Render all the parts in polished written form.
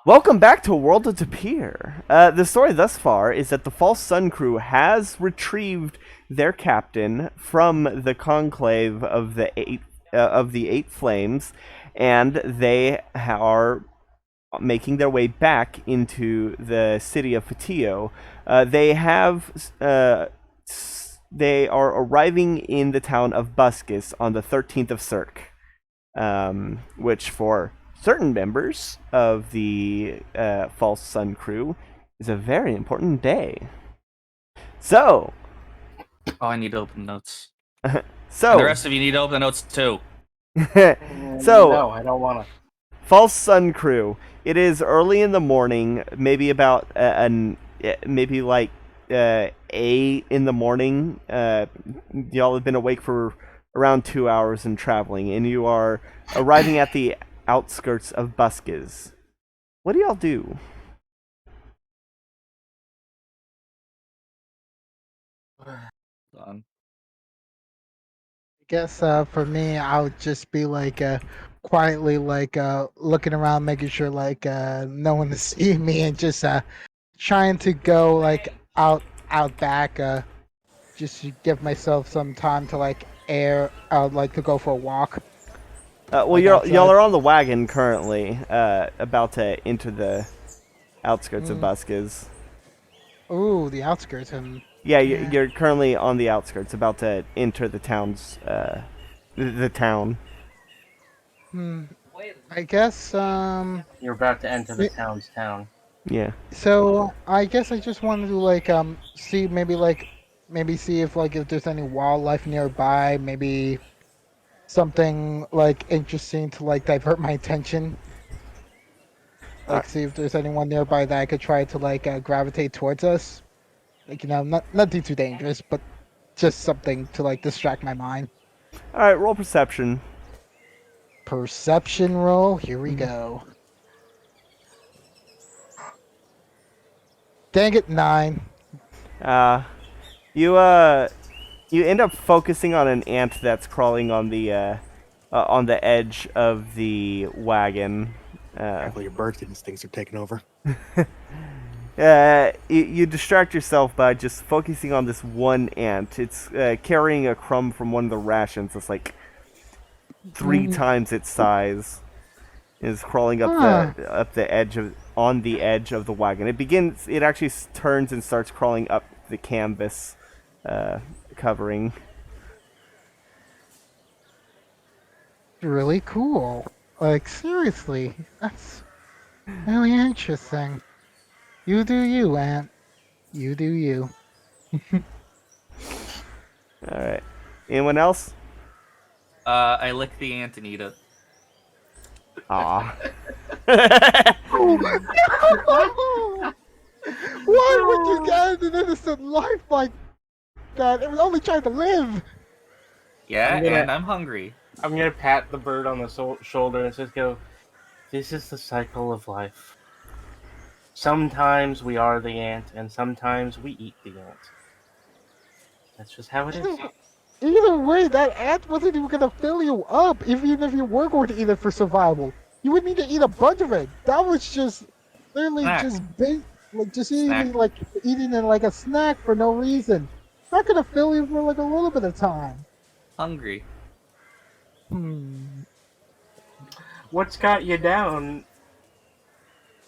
Welcome back to World of Tapir. The story thus far is that the False Sun crew has retrieved their captain from the conclave of the eight flames, and they are making their way back into the city of Fatio. They are arriving in the town of Buskiz on the 13th of Cirque, which for certain members of the False Sun crew is a very important day. So, Oh, I need to open notes. so And the rest of you need to open the notes too. so No, I don't want to. False Sun crew. It is early in the morning, maybe about maybe like 8 in the morning. Y'all have been awake for around 2 hours and traveling, and you are arriving at the outskirts of Buskiz. What do y'all do? Um, I guess for me, I would just be quietly looking around, making sure no one is seeing me, and just trying to go out back, just to give myself some time to air. I would like to go for a walk. Well, Like y'all outside. are on the wagon currently, about to enter the outskirts of Buskiz. Ooh, the outskirts, and Yeah, Yeah. you're currently on the outskirts, about to enter the town's the town. I guess You're about to enter the It- town's town. Yeah. So I guess I just wanted to see maybe see if there's any wildlife nearby, maybe something interesting to divert my attention. See if there's anyone nearby that I could try to gravitate towards us. Nothing too dangerous, but just something to distract my mind. All right, roll perception. Perception roll. Here we go. Dang it, 9. Uh, you you end up focusing on an ant that's crawling on the edge of the wagon. Apparently your bird instincts are taking over. You distract yourself by just focusing on this one ant. It's carrying a crumb from one of the rations. It's like 3 times its size. Is crawling up the edge of on the edge of the wagon. It actually turns and starts crawling up the canvas covering. Really cool. Seriously, that's really interesting. You do you, Ant. You do you. All right. Anyone else? I lick the ant and eat it. Aw. Why would you get an innocent life like that? It was only trying to live. Yeah, I'm gonna- and I'm hungry. I'm gonna pat the bird on the shoulder and just go, "This is the cycle of life. Sometimes we are the ant, and sometimes we eat the ant. That's just how it is." Either way, that ant wasn't even gonna fill you up, even if you were going to eat it for survival. You would need to eat a bunch of it. That was just literally Snack. just Snack. eating it like a snack for no reason. It's not gonna fill you for a little bit of time. Hungry. What's got you down,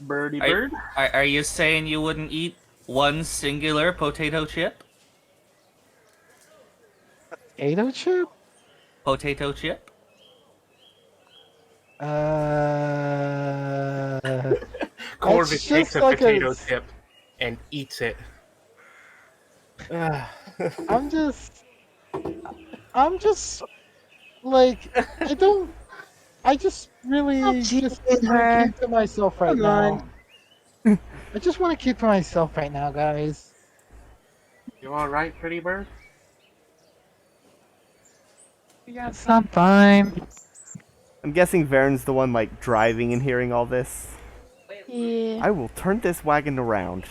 birdie bird? Are you saying you wouldn't eat one singular potato chip? Potato chip? Potato chip? Corvus That's takes just a like potato chip and eats it. I'm just I just really just want to keep to myself right now. I just want to keep to myself right now, guys. You alright, pretty bird? Yes, I'm fine. I'm guessing Varen's the one like driving and hearing all this. Yeah. I will turn this wagon around.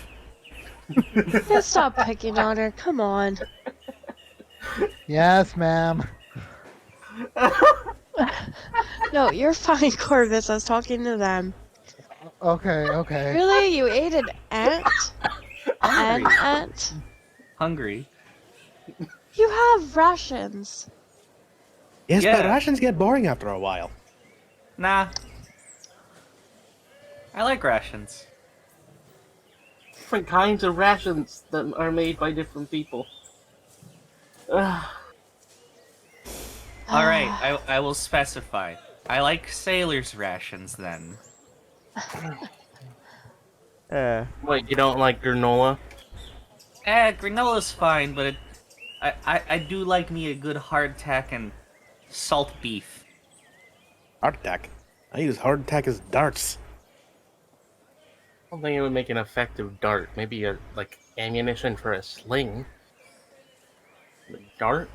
Just stop picking on her. Come on. Yes, ma'am. No, you're fine, Corvus. I was talking to them. Okay. Really? You ate an ant? An Hungry. ant? Hungry. You have rations. Yes, but Yeah. rations get boring after a while. Nah. I like rations. Different kinds of rations that are made by different people. Ugh. All right, I will specify. I like sailor's rations then. Wait, you don't like granola? Granola's fine, but I do like me a good hardtack and salt beef. Hardtack. I use hardtack as darts. I don't think it would make an effective dart. Maybe like ammunition for a sling. But dart?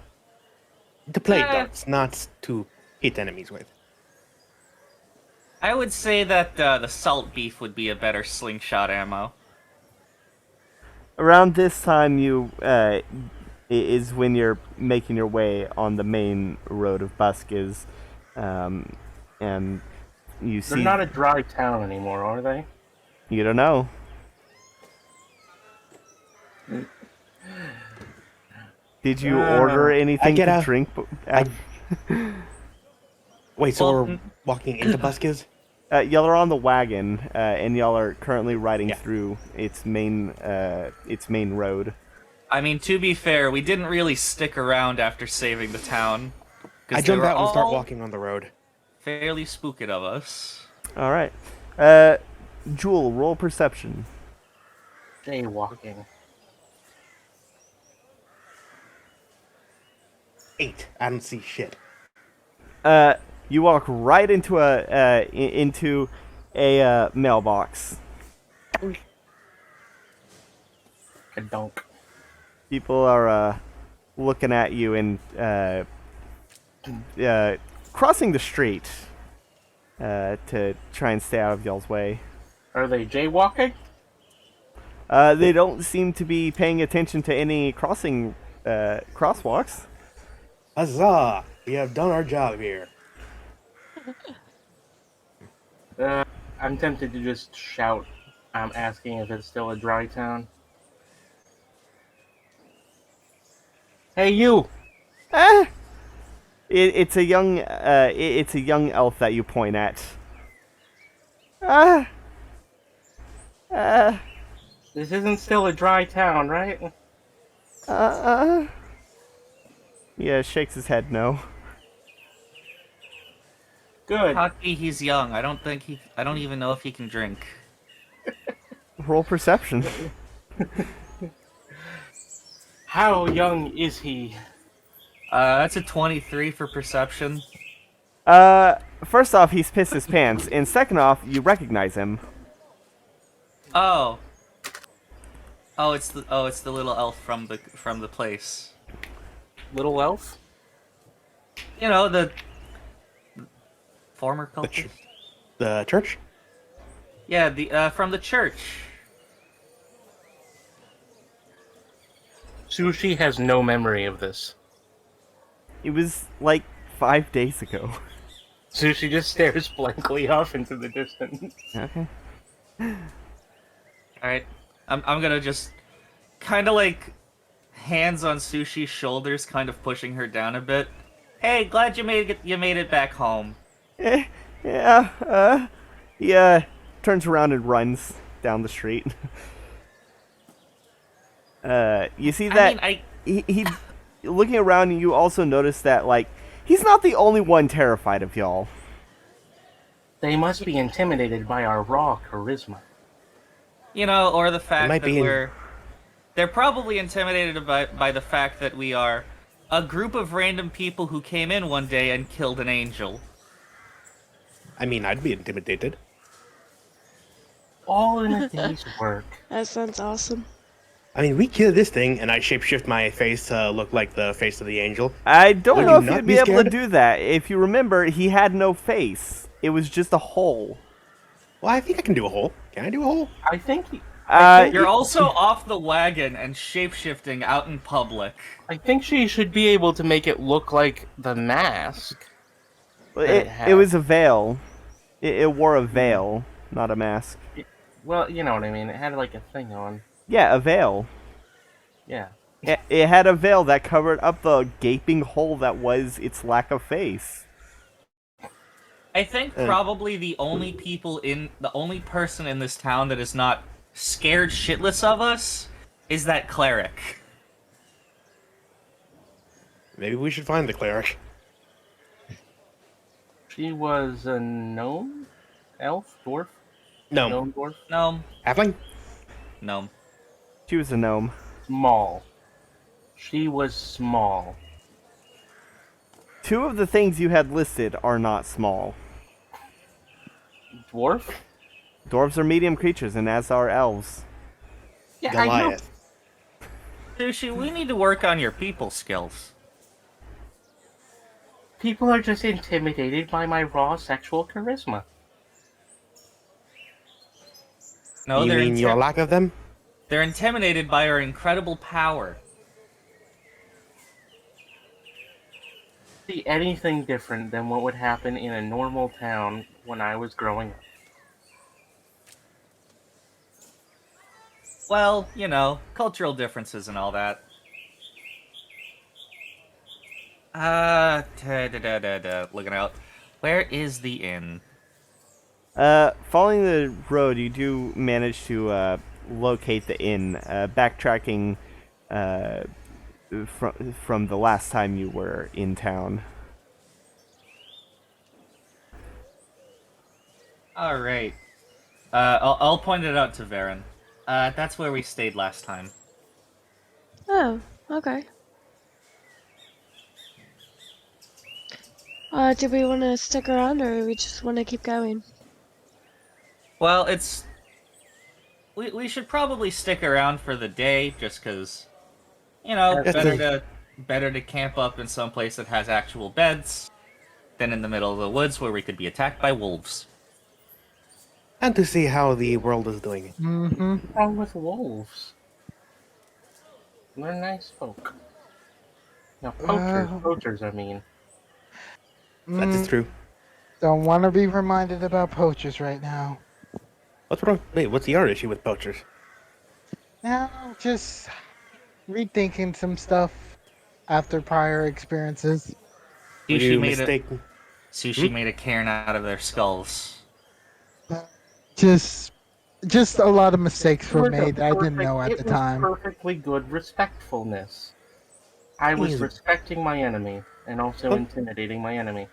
To play Eh. darts, not to hit enemies with. I would say that the salt beef would be a better slingshot ammo. Around this time, you is when you're making your way on the main road of Buskiz, and you see. They're not a dry town anymore, are they? You don't know. Did you order anything get to a- drink? Wait, so Well, we're walking into Buskiz? Y'all are on the wagon, and y'all are currently riding Yeah. through its main road. I mean, to be fair, we didn't really stick around after saving the town. 'Cause I they jump were out and start all walking on the road. fairly spooked of us. All right. Jewel, roll perception. Jaywalking. 8. I don't see shit. You walk right into a mailbox. A donk. People are looking at you and crossing the street to try and stay out of y'all's way. Are they jaywalking? They don't seem to be paying attention to any crosswalks. Huzzah! We have done our job here. I'm tempted to just shout. I'm asking if it's still a dry town. Hey, you! It's a young elf that you point at. This isn't still a dry town, right? Yeah, shakes his head no. Good. Hockey, he's young. I don't even know if he can drink. Roll perception. How young is he? That's a 23 for perception. First off, he's pissed his pants, and second off, you recognize him. Oh, it's the little elf from the place. Little elf? You know, the former cultist. The church? Yeah, the from the church. Sushi has no memory of this. It was like 5 days ago. Sushi just stares blankly off into the distance. Okay. All right, I'm gonna just kind of like hands on Sushi's shoulders, kind of pushing her down a bit. Hey, glad you made it back home. Yeah, he turns around and runs down the street. You see that I mean, he looking around, you also notice that like he's not the only one terrified of y'all. They must be intimidated by our raw charisma. or the fact might that be they're probably intimidated by the fact that we are a group of random people who came in one day and killed an angel. I mean, I'd be intimidated. All in a day's work. That sounds awesome. I mean, we killed this thing, and I shapeshift my face to look like the face of the angel. I don't Would know you if not you'd be be able to scared? do that. If you remember, he had no face. It was just a hole. Well, I think I can do a hole. Can I do a hole? I think You're also off the wagon and shapeshifting out in public. she should be able to make it look like the mask. It was a veil. It wore a veil. not a mask. Well, you know what I mean. It had like a thing on. Yeah, a veil. Yeah. It had a veil that covered up the gaping hole that was its lack of face. I think probably the only person in this town that is not scared shitless of us is that cleric. Maybe we should find the cleric. She was a gnome, elf, dwarf, No. gnome, dwarf, No, Halfling? no. She was a gnome. small. She was small. Two of the things you had listed are not small. Dwarf? Dwarves are medium creatures, and as are elves. Yeah, I know. Goliath. Sushi, we need to work on your people skills. People are just intimidated by my raw sexual charisma. No, You mean your lack of them? they're intimidated by our incredible power. See anything different than what would happen in a normal town when I was growing up. Well, you know, cultural differences and all that. Looking out. Where is the inn? Following the road, you do manage to locate the inn. Backtracking from the last time you were in town. All right. I'll point it out to Varen. That's where we stayed last time. Oh, okay. Do we want to stick around, or we just want to keep going? Well, we should probably stick around for the day, just because, you know, Yes, better to camp up in some place that has actual beds than in the middle of the woods where we could be attacked by wolves. And to see how the world is doing. Mm-hmm. What's wrong with wolves? They're nice folk. No, poachers, I mean. That is true. Don't want to be reminded about poachers right now. What's wrong? Wait, what's your issue with poachers? Now, just rethinking some stuff after prior experiences. Were Sushi you made mistaken? Sushi made a cairn out of their skulls. Just a lot of mistakes were It was a made that I didn't perfect- know at it the was time. Perfectly good respectfulness. I was Easy. respecting my enemy and also Oh. intimidating my enemy.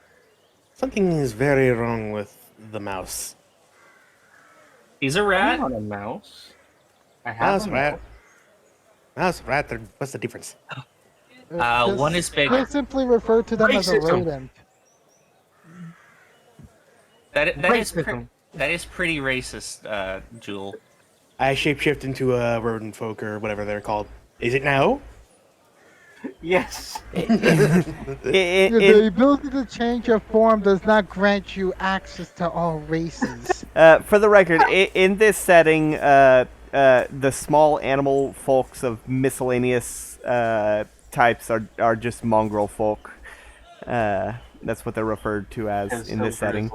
Something is very wrong with the mouse. He's a I'm rat. not a mouse. I have Mouse, a rat. mouse. Mouse, rat, what's the difference? One is big. Just simply refer to them as a Racism. rodent. Racism. That is pretty racist, Jewel. I shapeshift into a rodent folk or whatever they're called. Is it now? Yes. The ability to change your form does not grant you access to all races. For the record, in this setting, the small animal folks of miscellaneous types are just mongrel folk. That's what they're referred to as in this setting.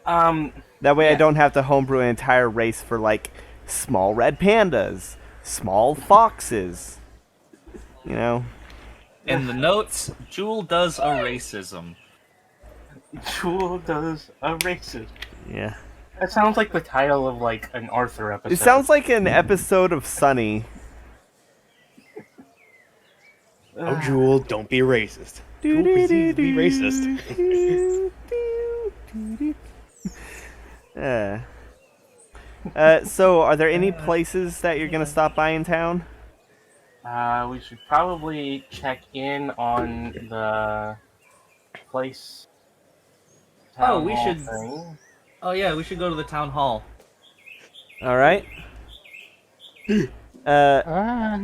That way I yeah. don't have to homebrew an entire race for, like, small red pandas, small foxes, you know? In the notes, Jewel does a racism. Jewel does a racist. Yeah. That sounds like the title of like an Arthur episode. It sounds like an episode of Sunny. Oh, Jewel, don't be racist. Jewel proceeds to be racist. So, are there any places that you're gonna stop by in town? We should probably check in on the place. Oh, we town hall should- thing. Oh yeah, we should go to the town hall. All right. Ah,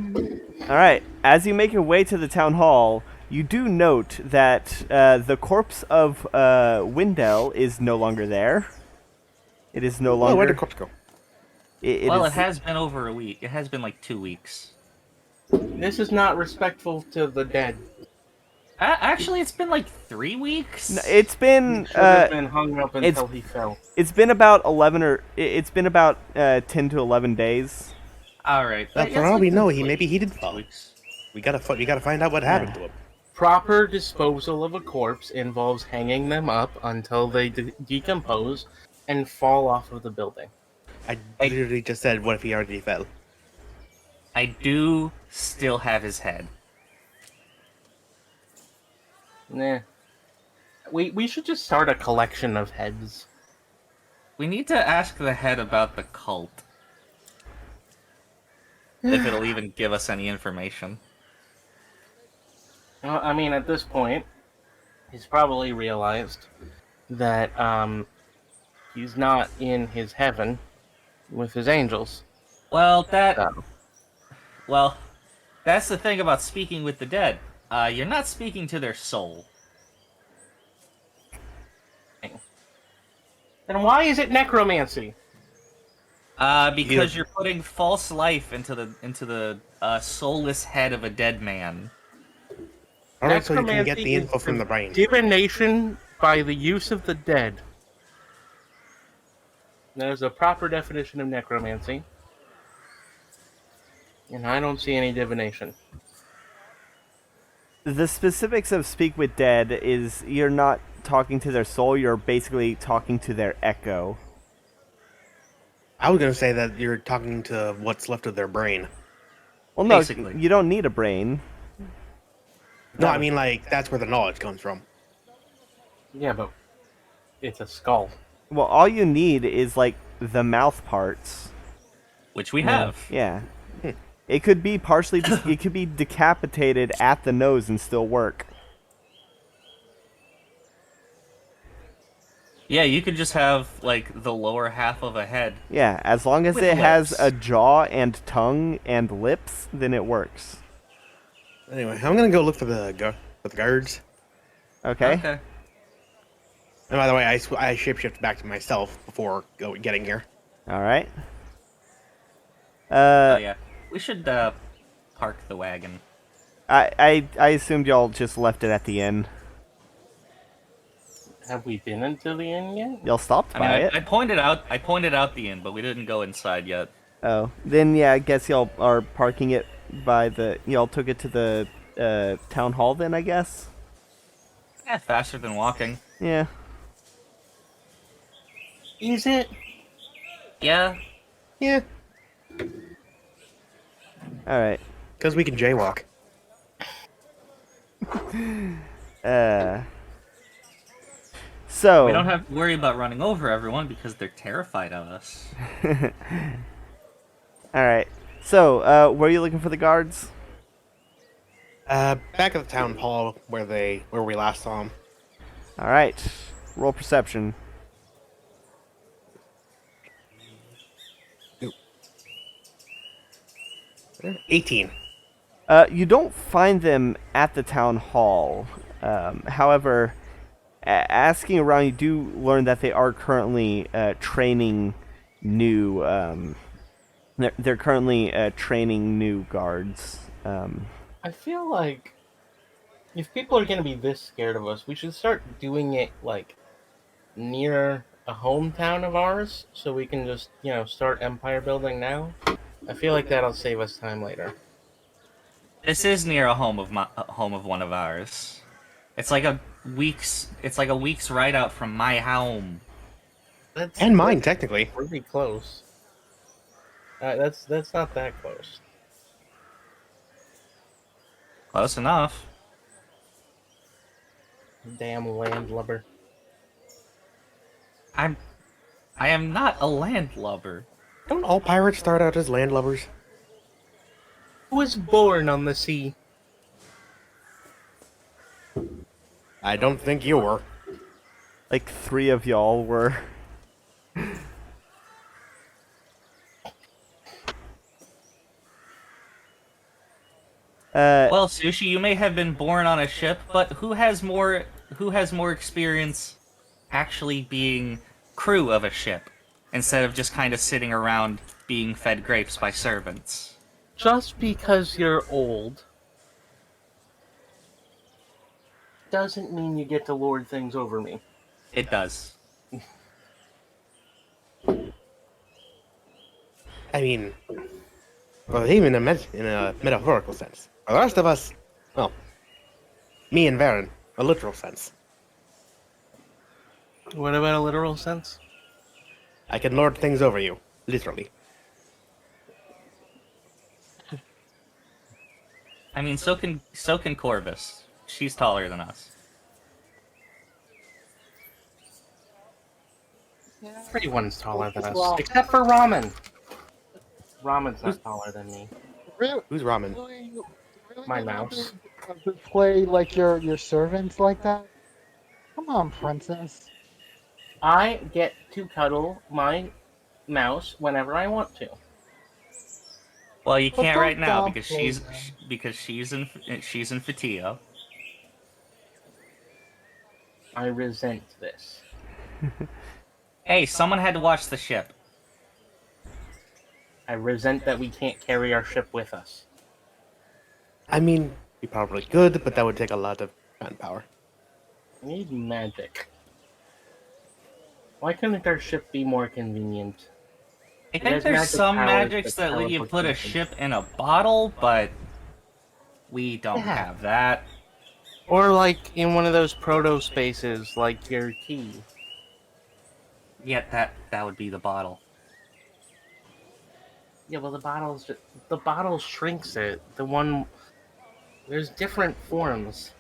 All right. As you make your way to the town hall, you do note that the corpse of Windell is no longer there. It is no Oh, longer. where'd the corpse go? It Well, is- it has been over a week. It has been like 2 weeks. This is not respectful to the dead. Actually, it's been like 3 weeks. It's been Should have been hung up until he fell. it's been about 10 to 11 days. All right. For all we know, maybe he did fall. We gotta find out what happened to him. Proper disposal of a corpse involves hanging them up until they decompose and fall off of the building. I literally just said, what if he already fell? I do still have his head. Nah. We should just start a collection of heads. We need to ask the head about the cult. If it'll even give us any information. I mean, at this point, he's probably realized that he's not in his heaven with his angels. Well, So, Well, that's the thing about speaking with the dead. You're not speaking to their soul. then why is it necromancy? Because you're putting false life into the soulless head of a dead man. Alright, so you can get the info from the brain. Divination by the use of the dead. There's a proper definition of necromancy. And I don't see any divination. The specifics of speak with dead is you're not talking to their soul, you're basically talking to their echo. I was gonna say that you're talking to what's left of their brain. Well, no, Basically. you don't need a brain. No, I mean, like, that's where the knowledge comes from. Yeah, but it's a skull. Well, all you need is like the mouth parts. Which we have. Yeah. It could be partially it could be decapitated at the nose and still work. Yeah, you could just have, like, the lower half of a head. Yeah, as long as With it has lips. a jaw and tongue and lips, then it works. Anyway, I'm gonna go look for the guards. Okay? Okay. And by the way, I shapeshift back to myself before getting here. All right. Oh, yeah. We should, park the wagon. I assumed y'all just left it at the inn. Have we been into the inn yet? Y'all stopped I mean, by it. I pointed out the inn, but we didn't go inside yet. Oh, then yeah, I guess y'all are parking it by the. Y'all took it to the town hall then, I guess. Faster than walking. Yeah. Is it? Yeah. Yeah, All right. because we can jaywalk. So. We don't have to worry about running over everyone because they're terrified of us. All right. So, where are you looking for the guards? Back at the town hall where we last saw him. All right. Roll perception. Ooh. 18. You don't find them at the town hall. However, asking around, you do learn that they are currently training new. They're currently training new guards. I feel like if people are going to be this scared of us, we should start doing it like near a hometown of ours so we can just, start empire building now. I feel like that'll save us time later. This is near a home of one of ours. It's like a week's ride out from my home. And mine, technically. Pretty close. That's not that close. Close enough. Damn landlubber. I am not a landlubber. Don't all pirates start out as landlubbers? Who was born on the sea? I don't think you were. Like 3 of y'all were. Well, Sushi, you may have been born on a ship, but who has more experience actually being crew of a ship instead of just kind of sitting around being fed grapes by servants? Just because you're old doesn't mean you get to lord things over me. It does. I mean, well, even in a metaphorical sense. For the rest of us, well, me and Varen, a literal sense. What about a literal sense? I can lord things over you, literally. I mean, so can Corvus. She's taller than us. Everyone's taller than us, Well- except for Ramen. Ramen's not taller than me. Really, Who's ramen? really My gonna mouse. display like your servants like that? Come on, princess. I get to cuddle my mouse whenever I want to. Well, you But can't don't right now downplay because she's in Fatio. I resent this. Hey, someone had to watch the ship. I resent that we can't carry our ship with us. I mean, we probably could, but that would take a lot of manpower. We need magic. Why couldn't our ship be more convenient? I It think has there's magic some powers, magics but that let you put a teleportation. ship in a bottle, but we don't Yeah. have that. Or like in one of those proto spaces, like your key. Yet that would be the bottle. Yeah, well, the bottle shrinks it. The one there's different forms.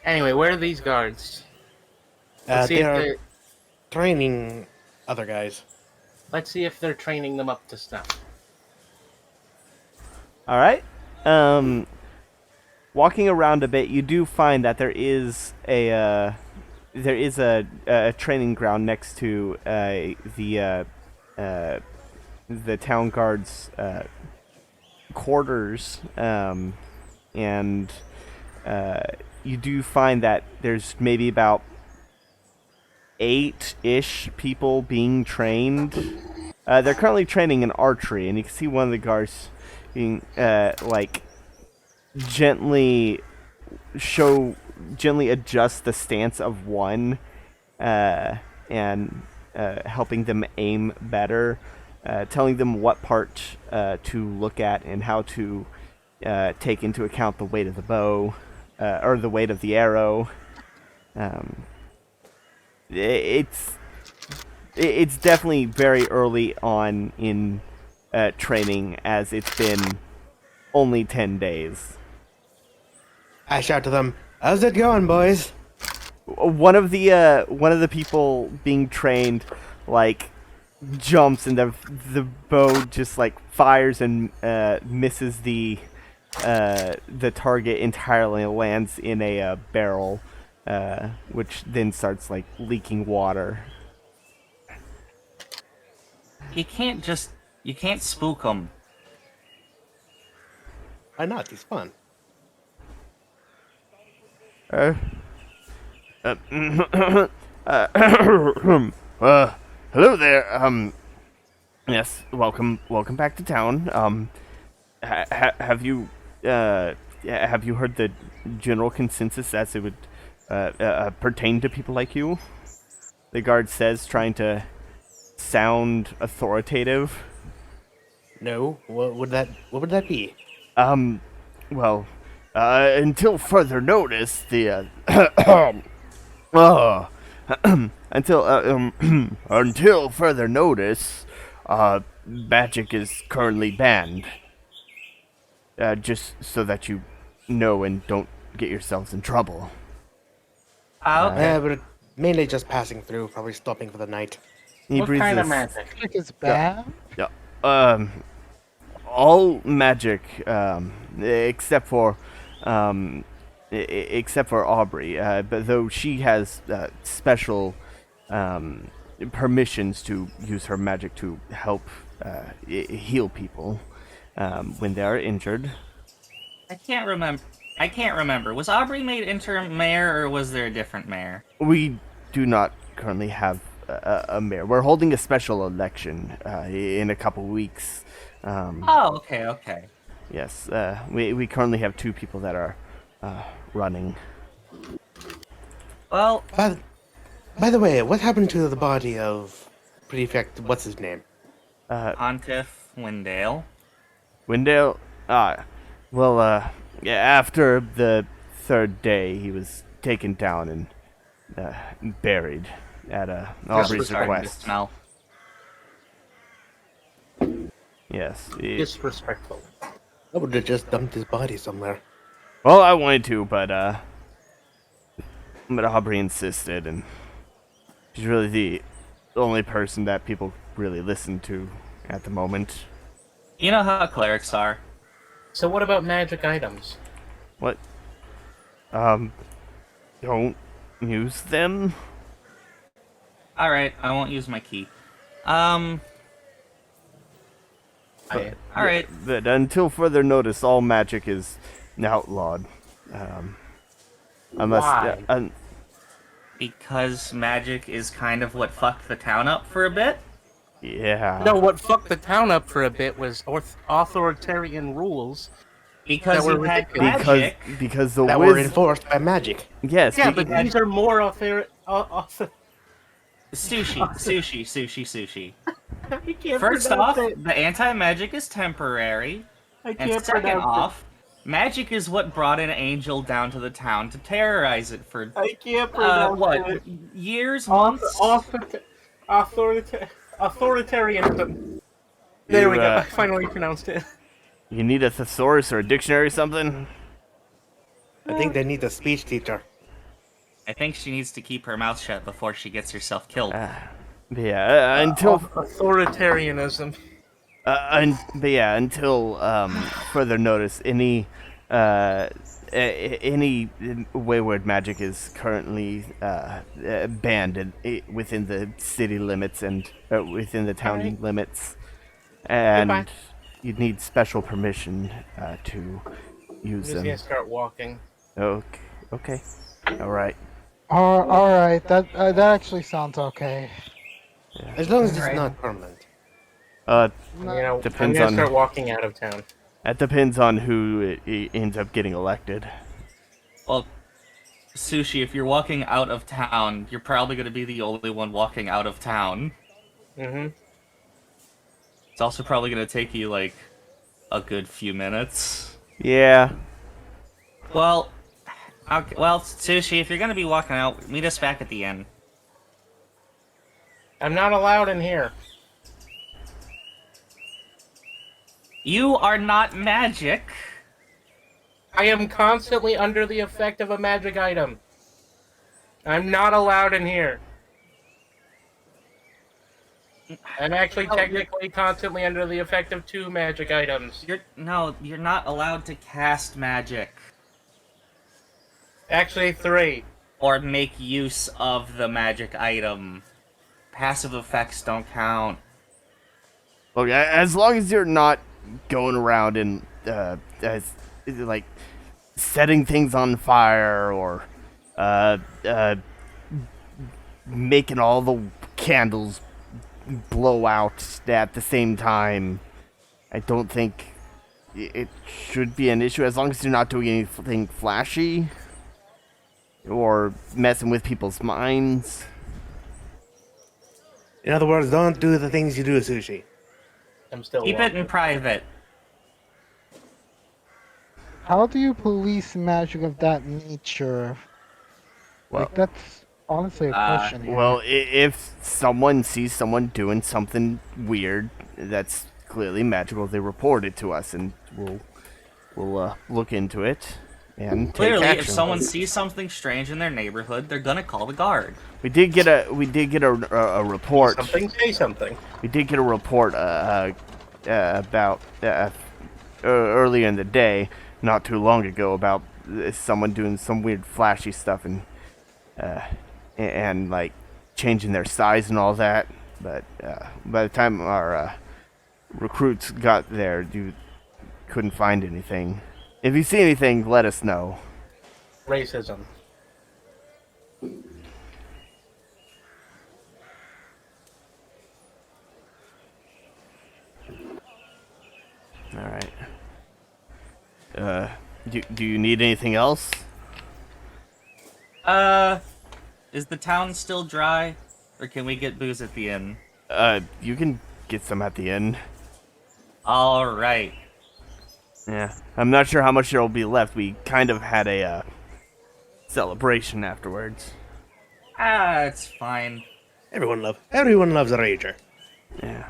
Anyway, where are these guards? Let's see They if are they're- training other guys. let's see if they're training them up to snuff. All right. Walking around a bit, you do find that there is a training ground next to the town guard's quarters, and you do find that there's maybe about 8-ish people being trained. They're currently training in archery, and you can see one of the guards being gently adjust the stance of one, and helping them aim better, telling them what part to look at and how to take into account the weight of the bow, or the weight of the arrow. It's definitely very early on in training, as it's been only 10 days. I shout to them, "How's it going, boys?" One of the people being trained jumps, and the bow just fires and misses the target entirely, and lands in a barrel, which then starts leaking water. You can't spook them. Why not? He's fun. Hello there. Yes, welcome back to town. Have you heard the general consensus as it would pertain to people like you? The guard says, trying to sound authoritative. No, what would that be? Well, until further notice, the until further notice, magic is currently banned. Just so that you know and don't get yourselves in trouble. Okay. But mainly just passing through, probably stopping for the night. He What breathes kind of this- magic? Magic is bad. Yeah. All magic, except for Aubrey. But though she has special permissions to use her magic to help heal people when they are injured. I can't remember. Was Aubrey made interim mayor, or was there a different mayor? We do not currently have a mayor. We're holding a special election in a couple weeks. Oh, okay. Yes, we currently have 2 people that are running. Well, By the way, what happened to the body of Prefect? What's his name? Pontiff Windale. Windale? Yeah, after the third day, he was taken down and buried at Aubrey's Starting to request. smell. Yes. Disrespectful. I would have just dumped his body somewhere. Well, I wanted to, but Aubrey insisted, and she's really the only person that people really listen to at the moment. You know how clerics are. So what about magic items? What? Don't use them? Alright, I won't use my key. I, Alright. But until further notice, all magic is outlawed. Unless. Why? Because magic is kind of what fucked the town up for a bit. Yeah. no, what fucked the town up for a bit was authoritarian rules. Because That were you had ridiculous. magic. Because the That were wiz. enforced by magic. Yes. Yeah, be- but these are more Sushi. Sushi. I can't First off, pronounce it. the anti-magic is temporary. I And can't second pronounce off, magic is what brought an angel down to the town to terrorize it for, it. I can't pronounce what, it. years, months? Authoritarianism. There we You, go. I finally pronounced it. You need a thesaurus or a dictionary or something? I think they need a speech teacher. I think she needs to keep her mouth shut before she gets herself killed. Yeah, until Authoritarianism. until further notice, any wayward magic is currently banned within the city limits and within the town Alright. limits, and Goodbye. you'd need special permission to I'm use just them. gonna start walking. Okay, all right. All right, that actually sounds okay. As long as it's Right. not permanent. Uh, You know, I'm Depends gonna on- start walking out of town. that depends on who ends up getting elected. Well, Sushi, if you're walking out of town, you're probably going to be the only one walking out of town. Mm-hmm. It's also probably going to take you, like, a good few minutes. Yeah. Well, Sushi, if you're going to be walking out, meet us back at the inn. I'm not allowed in here. You are not magic. I am constantly under the effect of a magic item. I'm not allowed in here. I'm actually Oh, technically constantly under the effect of 2 magic items. You're not allowed to cast magic Actually, 3. or make use of the magic item. Passive effects don't count. Look, as long as you're not going around and like setting things on fire or making all the candles blow out at the same time, I don't think it should be an issue. As long as you're not doing anything flashy or messing with people's minds. In other words, don't do the things you do, Sushi. I'm still Keep it walking. in private. How do you police magic of that nature? Well- Like, that's honestly a question here. Well, if someone sees someone doing something weird that's clearly magical, they report it to us, and we'll look into it and take Clearly, action. if someone sees something strange in their neighborhood, they're gonna call the guard. we did get a report. Something, say something. We did get a report about earlier in the day, not too long ago, about someone doing some weird flashy stuff and like changing their size and all that. But by the time our recruits got there, you couldn't find anything. If you see anything, let us know. Racism. All right. Do you need anything else? Is the town still dry? Or can we get booze at the inn? You can get some at the end. Alright. Yeah. I'm not sure how much there will be left. We kind of had a celebration afterwards. It's fine. Everyone loves a rager. Yeah.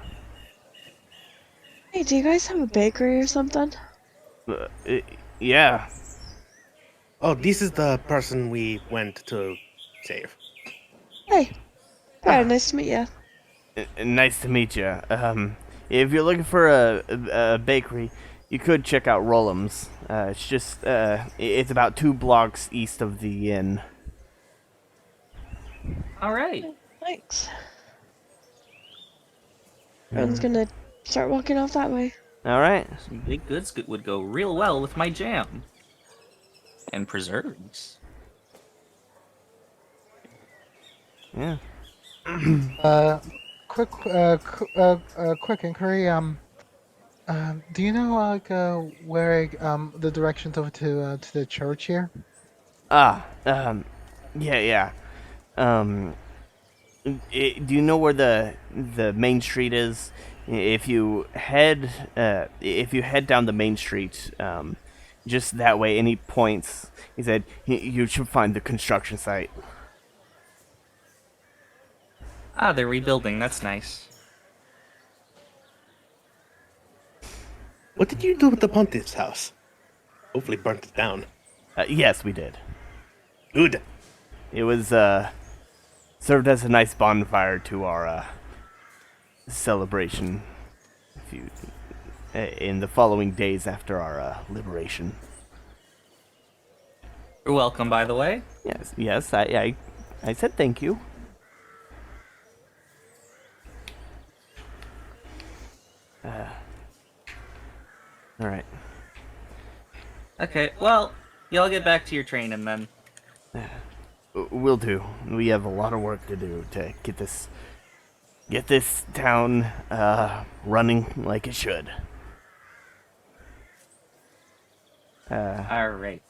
Hey, do you guys have a bakery or something? Yeah. Oh, this is the person we went to save. Hey, very nice to meet you. Nice to meet you. If you're looking for a bakery, you could check out Rollum's. It's just, it's about 2 blocks east of the inn. Alright. Thanks. Everyone's gonna start walking off that way. Alright. Some big goods would go real well with my jam. And preserves. Yeah. Quick inquiry. Do you know like where the directions over to the church here? Yeah. Do you know where the main street is? If you head down the main street, just that way, any points, he said, you should find the construction site. They're rebuilding. That's nice. What did you do with the Pontiff's house? Hopefully burnt it down. Yes, we did. Good. It was served as a nice bonfire to our celebration in the following days after our liberation. You're welcome, by the way. Yes, I said thank you. All right. Okay, well, y'all get back to your training then. Will do. We have a lot of work to do to get this town running like it should. Alright.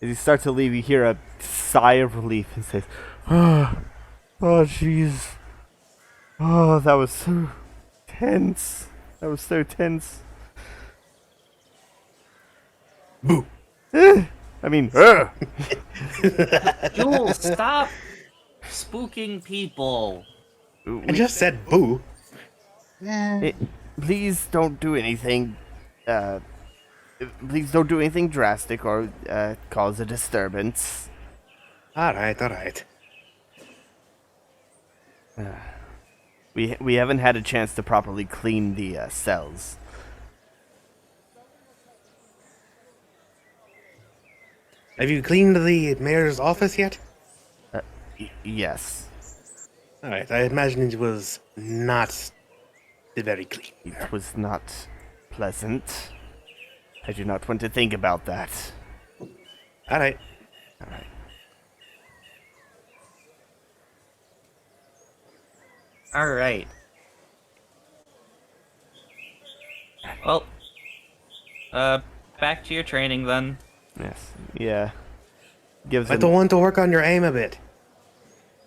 As you start to leave, you hear a sigh of relief and says, "Oh, jeez. Oh, that was so tense. That was so tense." Boo. I mean, Joel, stop spooking people. I just said boo. Please don't do anything. Please don't do anything drastic or cause a disturbance. Alright. We haven't had a chance to properly clean the cells. Have you cleaned the mayor's office yet? Yes. Alright, I imagine it was not very clean. It was not pleasant. I do not want to think about that. Alright. Alright. Well, back to your training then. Yes. Yeah. Gives I him, don't want to work on your aim a bit.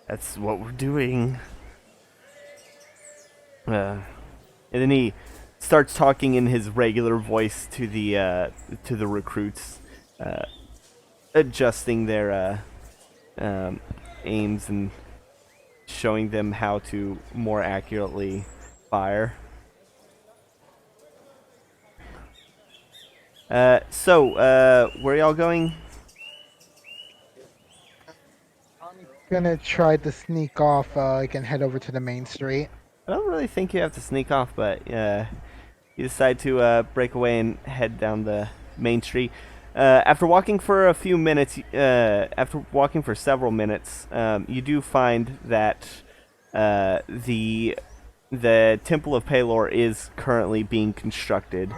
That's what we're doing. And then he starts talking in his regular voice to the recruits, adjusting their aims and showing them how to more accurately fire. Where y'all going? I'm gonna try to sneak off. I can head over to the main street. I don't really think you have to sneak off, but you decide to break away and head down the main street. After walking for a few minutes, after walking for several minutes, you do find that the Temple of Palor is currently being constructed,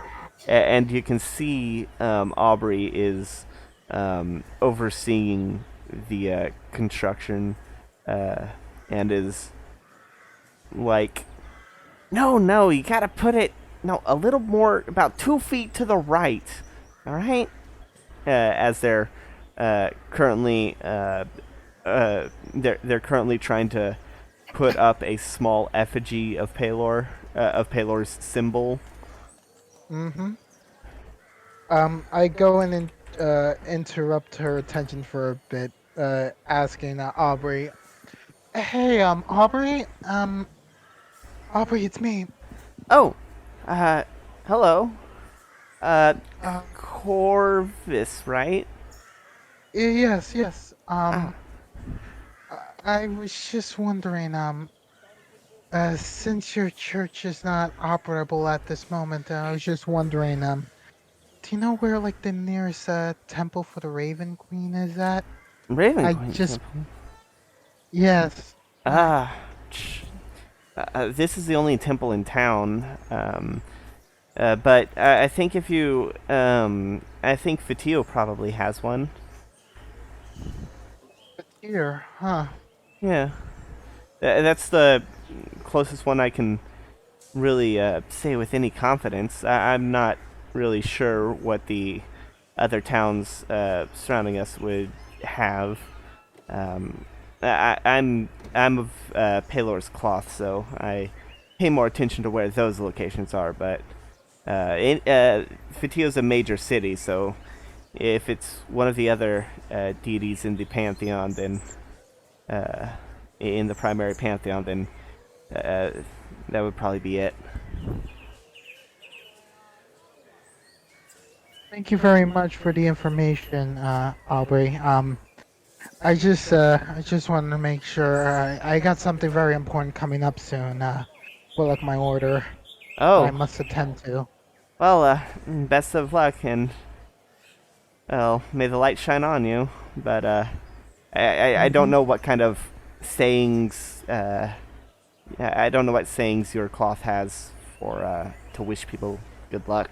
and you can see Aubrey is overseeing the construction and is like, no, you gotta put it a little more, about 2 feet to the right. All right. as they're currently they're currently trying to put up a small effigy of Palor's symbol. Mm-hmm. I go in and interrupt her attention for a bit, asking Aubrey, "Hey, Aubrey, it's me. Oh, hello, uh, Uh, Corvus, right? yes, yes. Ah, I was just wondering, since your church is not operable at this moment, I was just wondering, do you know where like the nearest temple for the Raven Queen is at? Raven I Queen just Temple. yes. Ah, this is the only temple in town. But I think if you, I think Fatio probably has one. Here, huh? Yeah, that's the closest one I can really say with any confidence. I'm not really sure what the other towns surrounding us would have. Um, I'm of Palor's cloth, so I pay more attention to where those locations are. But Fatio's a major city, so if it's one of the other deities in the pantheon, then uh, in the primary pantheon, then uh, that would probably be it. Thank you very much for the information, Aubrey. I just wanted to make sure I got something very important coming up soon. For like my order that I Oh, must attend to. well, best of luck, and well, may the light shine on you. But I don't Mm-hmm. know what kind of sayings. I don't know what sayings your cloth has for to wish people good luck.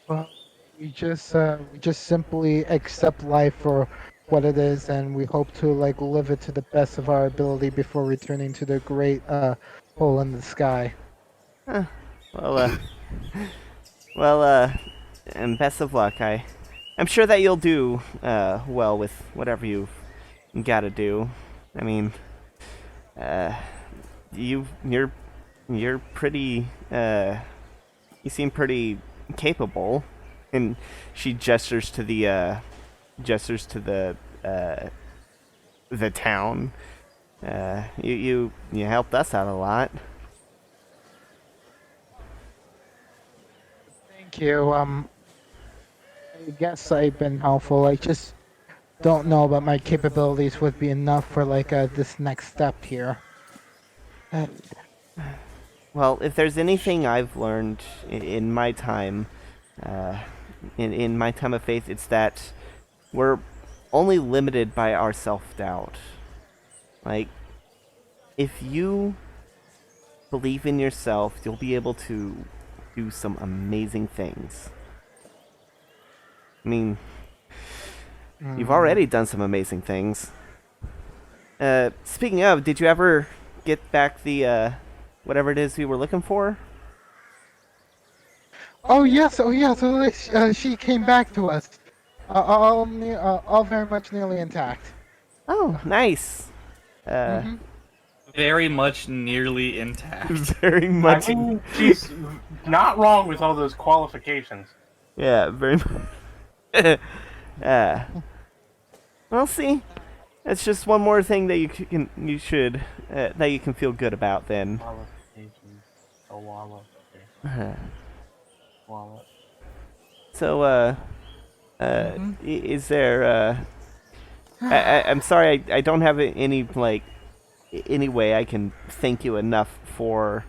Well, we just simply accept life for what it is, and we hope to like live it to the best of our ability before returning to the great hole in the sky. Huh. Well, well, and best of luck. I'm sure that you'll do well with whatever you've got to do. I mean, uh, you're pretty. You seem pretty capable, and she gestures to the town. You helped us out a lot. Thank you. I guess I've been helpful. I just don't know about my capabilities would be enough for like this next step here. Uh, Well, if there's anything I've learned in my time, uh, in my time of faith, it's that we're only limited by our self doubt. Like, if you believe in yourself, you'll be able to do some amazing things. I mean, you've mm, already done some amazing things. Speaking of, did you ever get back the whatever it is we were looking for? oh yes, oh yes. So she came back to us. All very much nearly intact. Oh, nice. Uh, Mm-hmm. Very much nearly intact. very I much. mean, she's not wrong with all those qualifications. Yeah, very much. uh, well, see, it's just one more thing that you should that you can feel good about. Then, Qualifications. A wallet. Okay. Wallet. so Mm-hmm. is there? I'm sorry, I don't have any like any way I can thank you enough for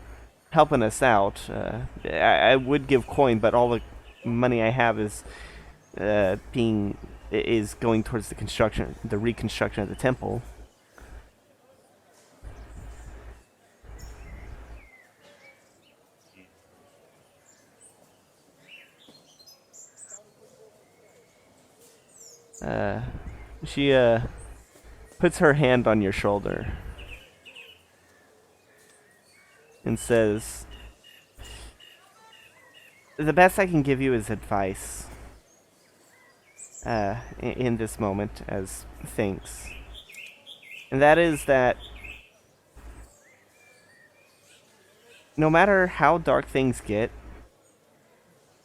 helping us out. I would give coin, but all the money I have is going towards the reconstruction of the temple. Uh, she puts her hand on your shoulder and says, "The best I can give you is advice. in this moment as thanks. And that is that no matter how dark things get,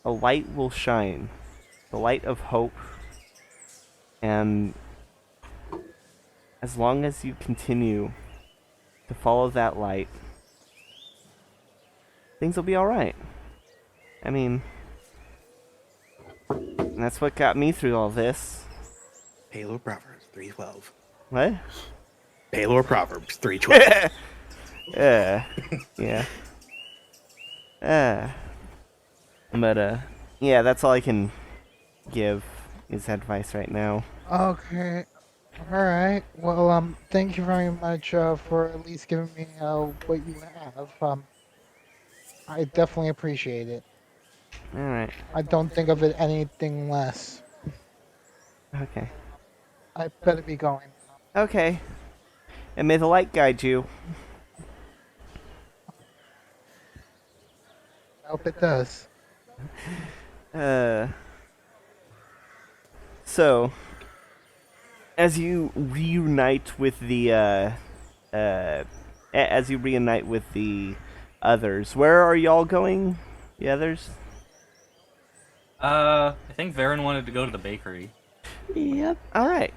a light will shine. The light of hope. And as long as you continue to follow that light, things will be alright. I mean, that's what got me through all this. Palor Proverbs 3:12. What? Palor Proverbs 3:12. Yeah. But, yeah, that's all I can give is advice right now. Okay. All right. Well, thank you very much for at least giving me what you have. I definitely appreciate it. Alright. I don't think of it anything less. Okay. I better be going. Okay. And may the light guide you. I hope it does. So, as you reunite with the, as you reunite with the others, where are y'all going? The others? I think Varen wanted to go to the bakery. Yep. Alright.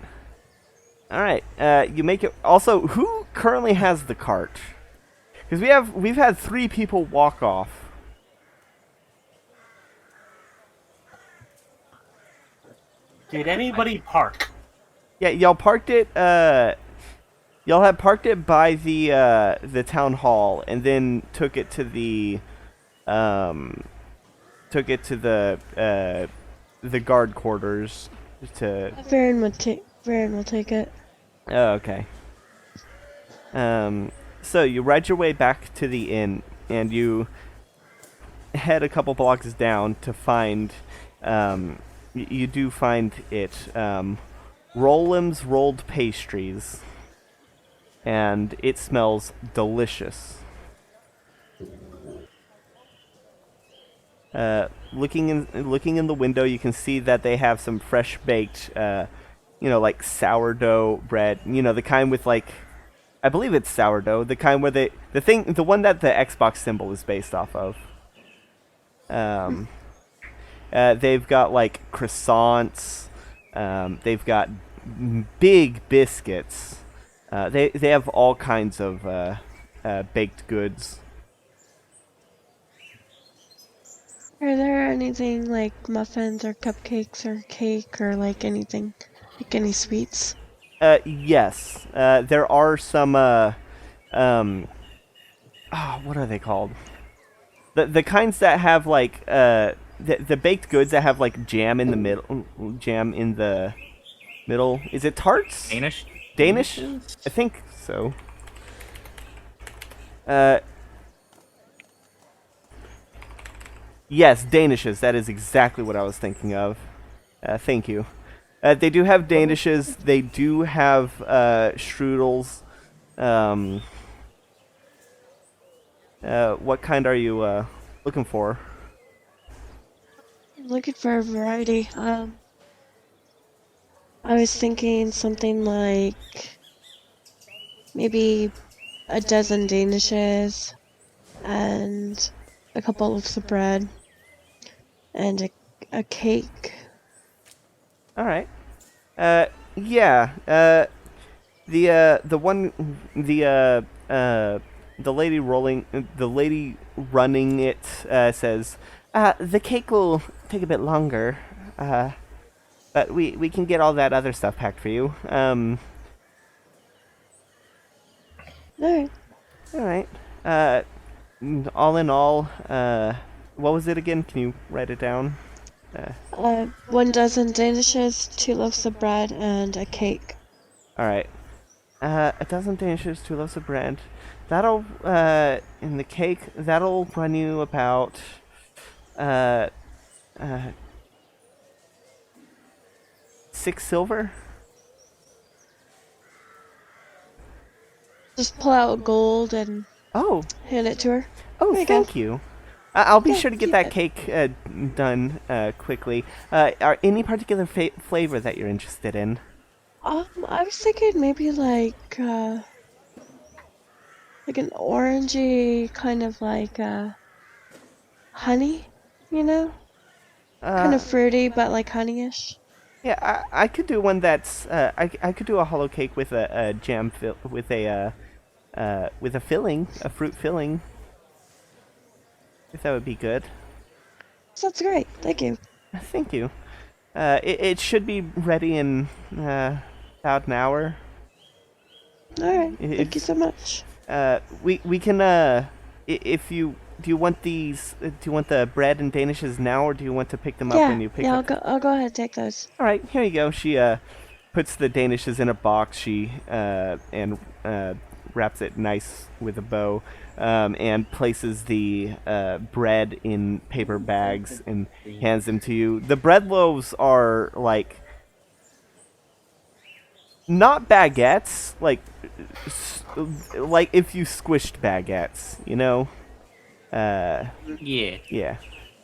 Alright, you make it... Also, who currently has the cart? Because we've had 3 people walk off. Did anybody park? Yeah, y'all parked it, y'all had parked it by the town hall, and then took it to the guard quarters to... Varen will take it. Oh, okay. So you ride your way back to the inn, and you head a couple blocks down to find, you do find it, Rollum's Rolled Pastries, and it smells delicious. Looking in the window, you can see that they have some fresh baked, like sourdough bread. The kind with like, I believe it's sourdough. The kind where the one that the Xbox symbol is based off of. They've got like croissants. They've got big biscuits. They have all kinds of baked goods. Are there anything like muffins or cupcakes or cake or like anything, like any sweets? Yes. There are some, what are they called? The kinds that have like, the baked goods that have like jam in the middle. Is it tarts? Danish? Danish? I think so. Yes, Danishes. That is exactly what I was thinking of. Thank you. They do have Danishes. They do have strudels. What kind are you looking for? I'm looking for a variety. I was thinking something like maybe a dozen Danishes and a couple loaves of bread and a cake. All right. Yeah. The lady running it says, the cake will take a bit longer, but we can get all that other stuff packed for you. Alright. All right. All in all, what was it again? Can you write it down? 1 dozen Danishes, 2 loaves of bread, and a cake. All right. A dozen Danishes, 2 loaves of bread. That'll, in the cake, that'll run you about, 6 silver? Just pull out gold and Oh, hand it to her. oh, There you go. thank you. I'll be Yeah, sure to get keep that it. cake done quickly. Are any particular flavor that you're interested in? I was thinking maybe like an orangey kind of like honey, you know? Kind Uh, of fruity, but like honeyish. yeah, I could do one that's I could do a hollow cake with a jam with a filling, a fruit filling. If that would be good. Sounds great. Thank you. Thank you. It should be ready in about an hour. All right. Thank you If so much. we can if you do you want these do you want the bread and danishes now or do you want to pick them up Yeah, when you pick yeah. up? I'll go ahead and take those. All right, here you go. She puts the danishes in a box. She and wraps it nice with a bow, and places the bread in paper bags and hands them to you. The bread loaves are like not baguettes, like if you squished baguettes, you know. Yeah. Yeah.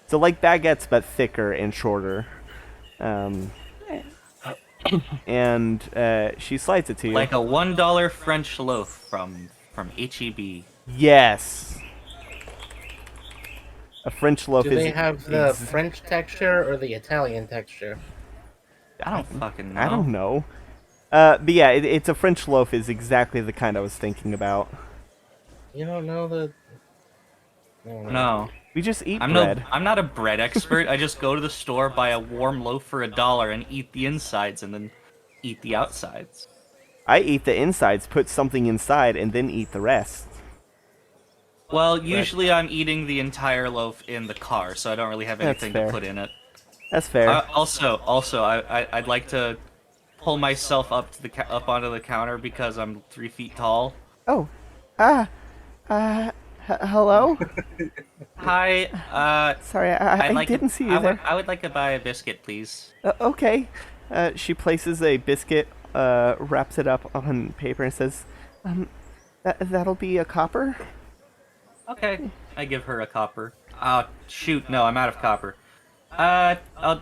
So like baguettes, but thicker and shorter. Um, Alright. and she slides it to you. Like a $1 French loaf from HEB. Yes. A French loaf Do is. they have the French texture or the Italian texture? I don't fucking know. I don't know. But yeah, it's a French loaf is exactly the kind I was thinking about. You don't know the. No. We just eat I'm bread. I'm not a bread expert. I just go to the store, buy a warm loaf for $1, and eat the insides, and then eat the outsides. I eat the insides, put something inside, and then eat the rest. Well, usually I'm eating the entire loaf in the car, so I don't really have That's anything fair. to put in it. That's fair. Also, I'd like to pull myself up to the up onto the counter because I'm 3 feet tall. Oh. Ah. Hello? Hi, Sorry, I didn't see you there. I would like to buy a biscuit, please. Okay. She places a biscuit, wraps it up on paper, and says, that'll be a copper? Okay, I give her a copper. Shoot, no, I'm out of copper. I'll...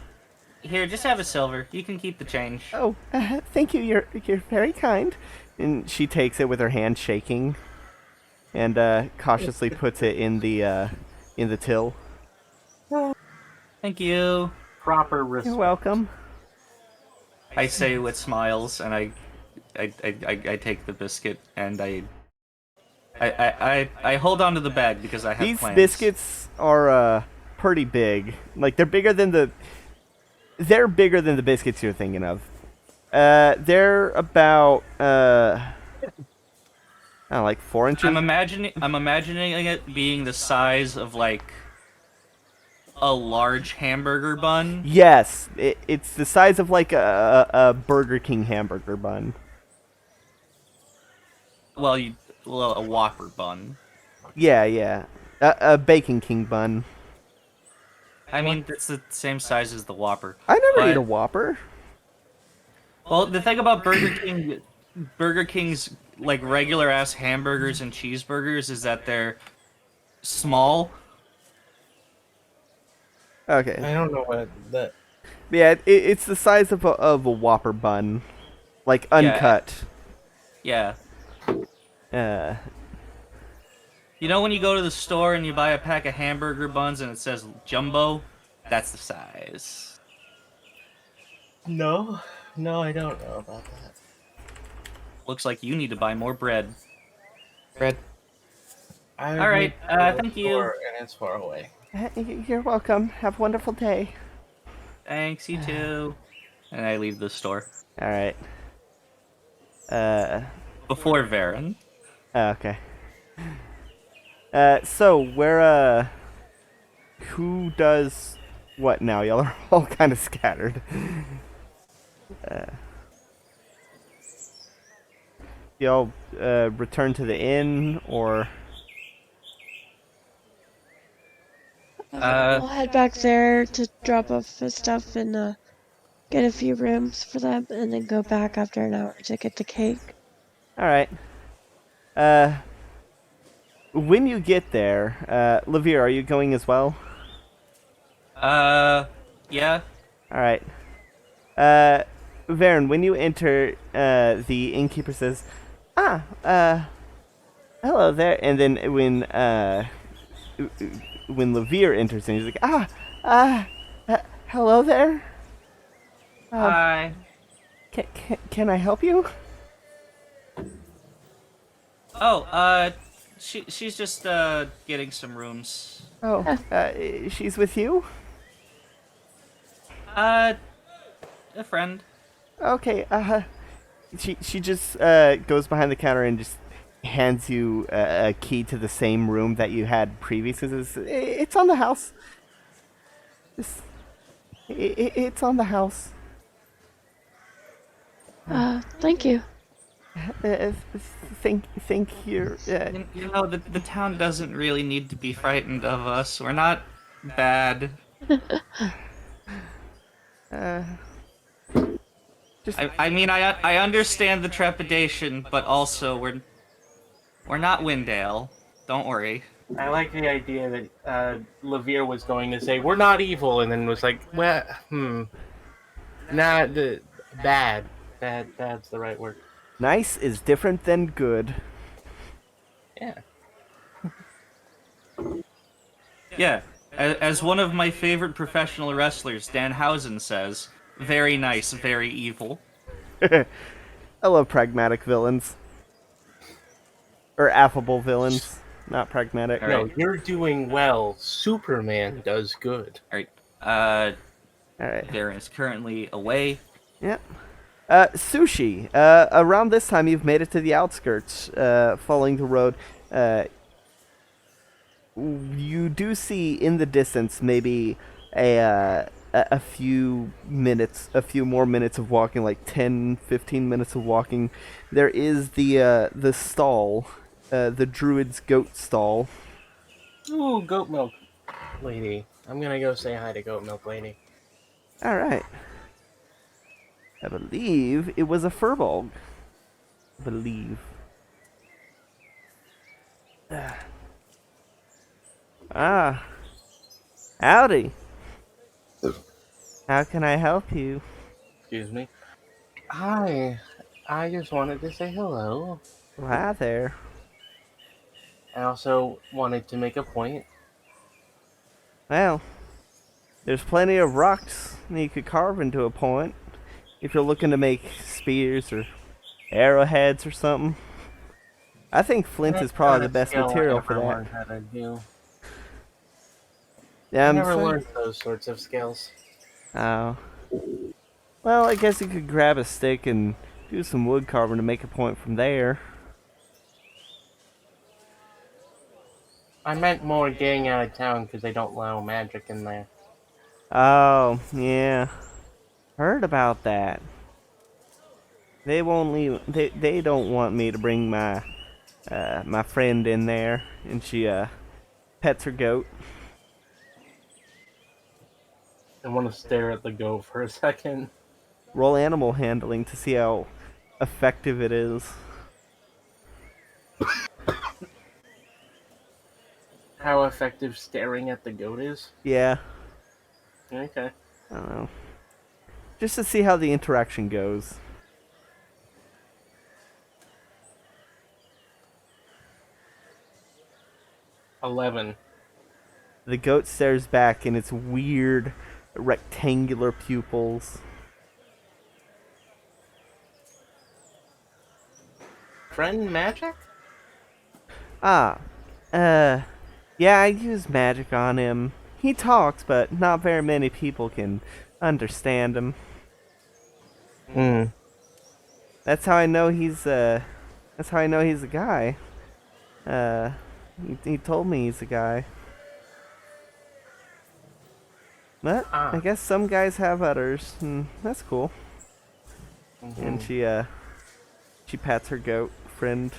Here, just have a silver. You can keep the change. Oh, thank you. You're very kind. And she takes it with her hand shaking, and cautiously puts it in the till. Thank you. Proper respect. You're welcome. I say with smiles, and I take the biscuit, and I hold on to the bag because I have These plans. biscuits are pretty big. Like they're bigger than the biscuits you're thinking of. They're about like 4 inches. I'm imagining it being the size of like a large hamburger bun. Yes, it's the size of like a Burger King hamburger bun. Well, a Whopper bun. Yeah. A Bacon King bun. I mean, it's the same size as the Whopper. I never but- ate a Whopper. Well, the thing about Burger King's like regular ass hamburgers and cheeseburgers is that they're small. Okay. I don't know what that. Yeah, it's the size of a Whopper bun, like uncut. Yeah. Uh, You know when you go to the store and you buy a pack of hamburger buns and it says jumbo? That's the size. No, I don't know about that. Looks like you need to buy more bread. Bread. I All right, went to the thank you. store And it's far away. you're welcome. Have a wonderful day. Thanks, you too. And I leave the store. All right. Before Varen. Okay. So where who does what now? Y'all are all kind of scattered. Y'all return to the inn or? I'll head back there to drop off the stuff and get a few rooms for them, and then go back after an hour to get the cake. All right. when you get there, Levere, are you going as well? Yeah. All right. Varen, when you enter, the innkeeper says, "Ah, hello there." And then when Levere enters, and he's like, hello there. Hi. Can I help you? Oh, she's just getting some rooms. Oh, she's with you? A friend. Okay, she just goes behind the counter and just hands you a key to the same room that you had previously. It's on the house. It's on the house. Thank you. Uh, think you. You know, the town doesn't really need to be frightened of us. We're not bad. Just I mean, I understand the trepidation, but also we're not Windale. Don't worry. I like the idea that Levere was going to say we're not evil, and then was like, well, not the bad. That's the right word. nice is different than good. Yeah. Yeah, as one of my favorite professional wrestlers, Dan Housen, says, very nice, very evil. I love pragmatic villains. Or affable villains, not pragmatic. All No, right. you're doing well. Superman does good. Alright, Alright. Darren is currently away. Yep. Sushi. Around this time, you've made it to the outskirts, following the road. You do see in the distance maybe a few more minutes of walking, like 10, 15 minutes of walking. There is the stall, the druid's goat stall. Ooh, goat milk lady. I'm gonna go say hi to goat milk lady. All right. I believe it was a furbolg. I believe. Ah. Howdy. How can I help you? Excuse me. Hi. I just wanted to say hello. Well, hi there. I also wanted to make a point. Well, there's plenty of rocks that you could carve into a point if you're looking to make spears or arrowheads or something. I think flint is probably the best material for that. How to do. Yeah, I I'm never saying- learned those sorts of skills. Oh. Well, I guess you could grab a stick and do some wood carving to make a point from there. I meant more getting out of town because they don't allow magic in there. Oh, yeah. Heard about that. They won't leave. They don't want me to bring my my friend in there, and she pets her goat. I want to stare at the goat for a second. Roll animal handling to see how effective it is. How effective staring at the goat is? Yeah, Okay. I don't know. Just to see how the interaction goes. $11. The goat stares back in its weird rectangular pupils. Friend magic? Ah, yeah, I use magic on him. He talks, but not very many people can understand him. Hmm. That's how I know he's a guy. He told me he's a guy. But I guess some guys have udders, and that's cool. And she pats her goat friend.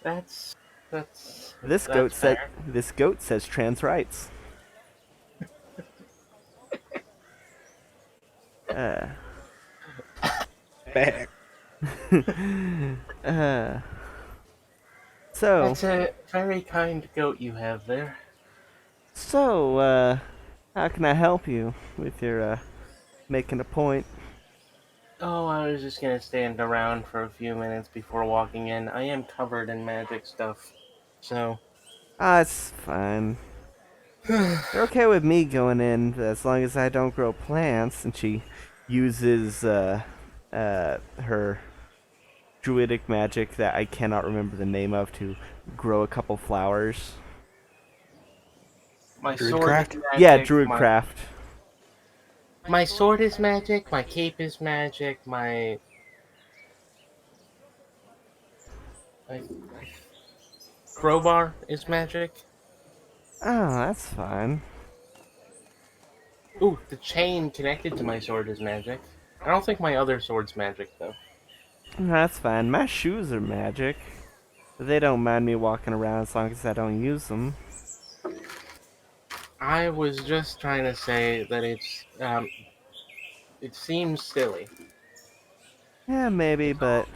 That's This that's goat fair. says trans rights. Back. So, That's a very kind goat you have there. how can I help you with your making a point? Oh, I was just gonna stand around for a few minutes before walking in. I am covered in magic stuff, so. Ah, it's fine. They're okay with me going in as long as I don't grow plants. And she uses her druidic magic that I cannot remember the name of to grow a couple flowers. My Druid sword craft? is magic. Yeah, druid craft. My sword is magic. My cape is magic. My crowbar is magic. Oh, that's fine. Ooh, the chain connected to my sword is magic. I don't think my other sword's magic though. That's fine. My shoes are magic. They don't mind me walking around as long as I don't use them. I was just trying to say that it seems silly. Yeah, maybe, but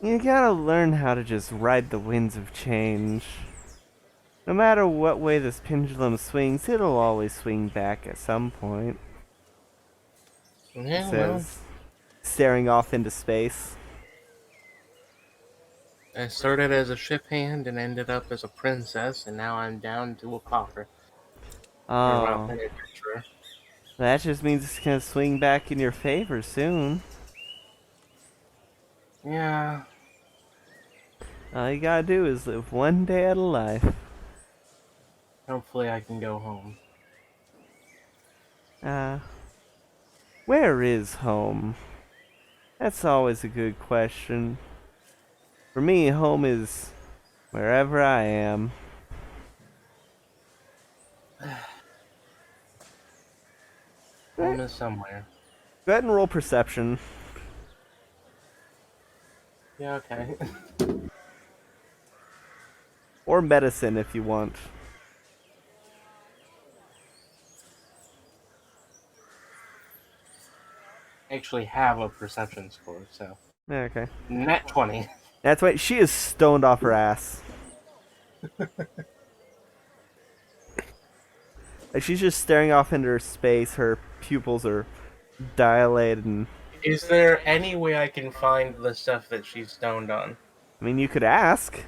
you gotta learn how to just ride the winds of change. No matter what way this pendulum swings, it'll always swing back at some point. He Yeah, well, says, staring off into space. I started as a ship hand and ended up as a princess, and now I'm down to a pauper. Or, well, Oh, an adventurer. that just means it's gonna swing back in your favor soon. Yeah, All you gotta do is live one day at a life. hopefully I can go home. Uh, where is home? That's always a good question. For me, home is wherever I am. Home is somewhere. Go ahead and roll perception. Yeah, okay. Or medicine if you want. Actually have a perception score, so. Yeah, okay. Nat 20. That's right, she is stoned off her ass. Like, she's just staring off into space, her pupils are dilated, and Is there any way I can find the stuff that she's stoned on? I mean, you could ask.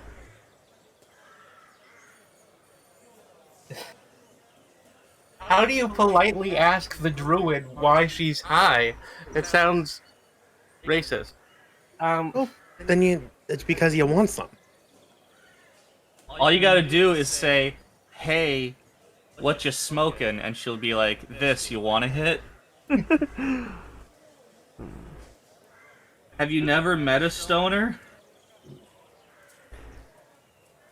How do you politely ask the druid why she's high? It sounds racist. Then it's because you want some. All you gotta do is say, "Hey, what you smoking?" And she'll be like, "This, you want to hit?" Have you never met a stoner?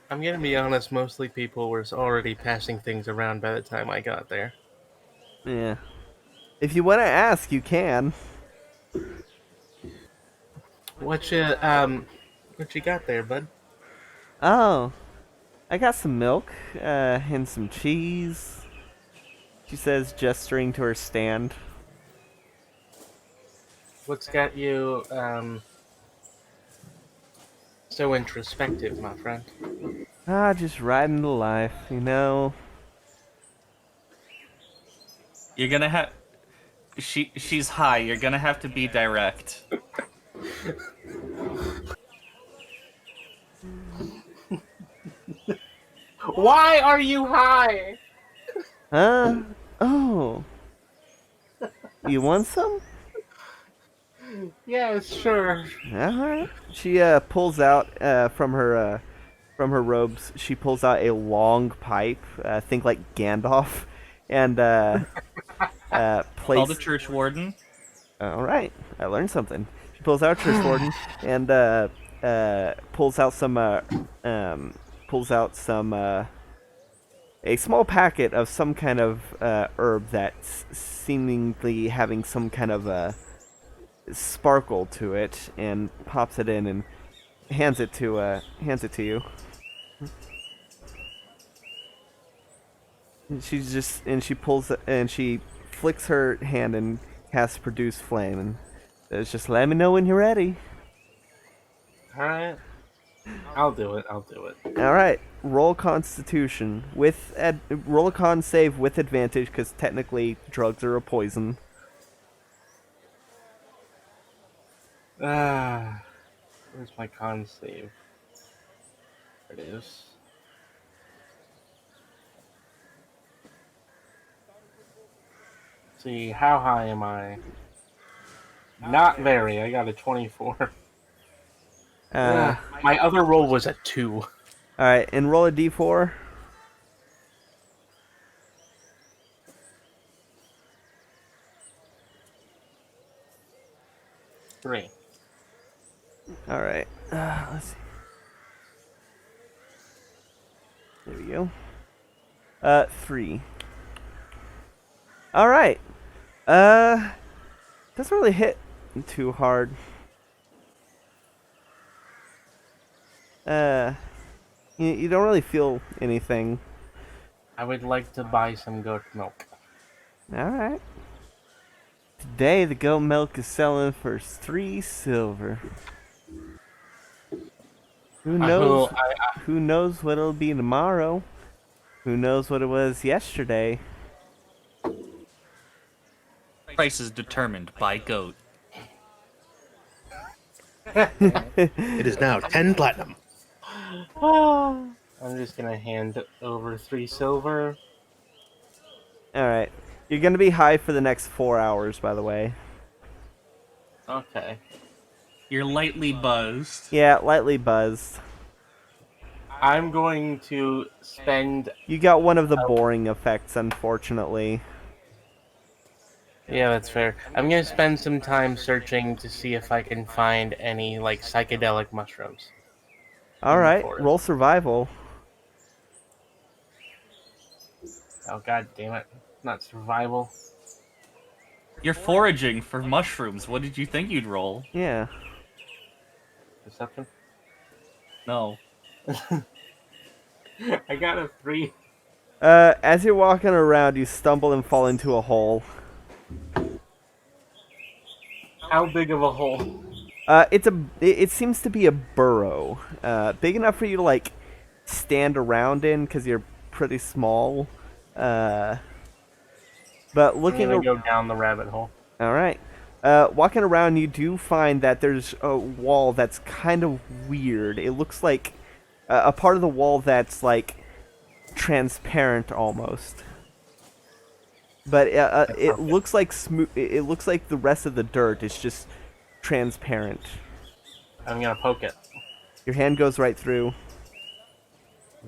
I'm gonna be honest, mostly people were already passing things around by the time I got there. Yeah. If you want to ask, you can. What you got there, bud? Oh, I got some milk, and some cheese. She says, gesturing to her stand. What's got you so introspective, my friend? Ah, just riding the life, you know. You're gonna have. She's high. You're gonna have to be direct. Why are you high? Huh? Oh. You want some? Yes, sure. Alright. She pulls out from her robes. She pulls out a long pipe. Think like Gandalf, and Call place. the church warden. All right, I learned something. She pulls out church warden and pulls out some a small packet of some kind of herb that's seemingly having some kind of sparkle to it, and pops it in and hands it to you. And she flicks her hand and casts produce flame, and says, "Just let me know when you're ready." Alright. I'll do it. I'll do it. All right, roll Constitution with roll a con save with advantage because technically drugs are a poison. Where's my con save? There it is. Let's see, how high am I? Not very. I got a 24. My other roll was a 2. All right, and roll a d4. 3. All right, let's see. There we go. 3. All right. Doesn't really hit too hard. You don't really feel anything. I would like to buy some goat milk. All right. Today the goat milk is selling for 3 silver. Who knows? Who knows what it'll be tomorrow? Who knows what it was yesterday? Price is determined by goat. It is now 10 platinum. I'm just gonna hand over 3 silver. All right. You're gonna be high for the next 4 hours, by the way. Okay. You're lightly buzzed. Yeah, lightly buzzed. I'm going to spend... You got one of the boring effects, unfortunately. Yeah, that's fair. I'm gonna spend some time searching to see if I can find any, like, psychedelic mushrooms. All right, forest. roll survival. Oh, god damn it. Not survival. You're foraging for mushrooms. What did you think you'd roll? Yeah. Deception? No. I got a 3. As you're walking around, you stumble and fall into a hole. How big of a hole? It seems to be a burrow, big enough for you to like stand around in because you're pretty small. But looking, I'm gonna go down the rabbit hole. all right. Walking around, you do find that there's a wall that's kind of weird. It looks like a part of the wall that's like transparent almost. But it looks like smooth. It looks like the rest of the dirt is just transparent. I'm gonna poke it. Your hand goes right through.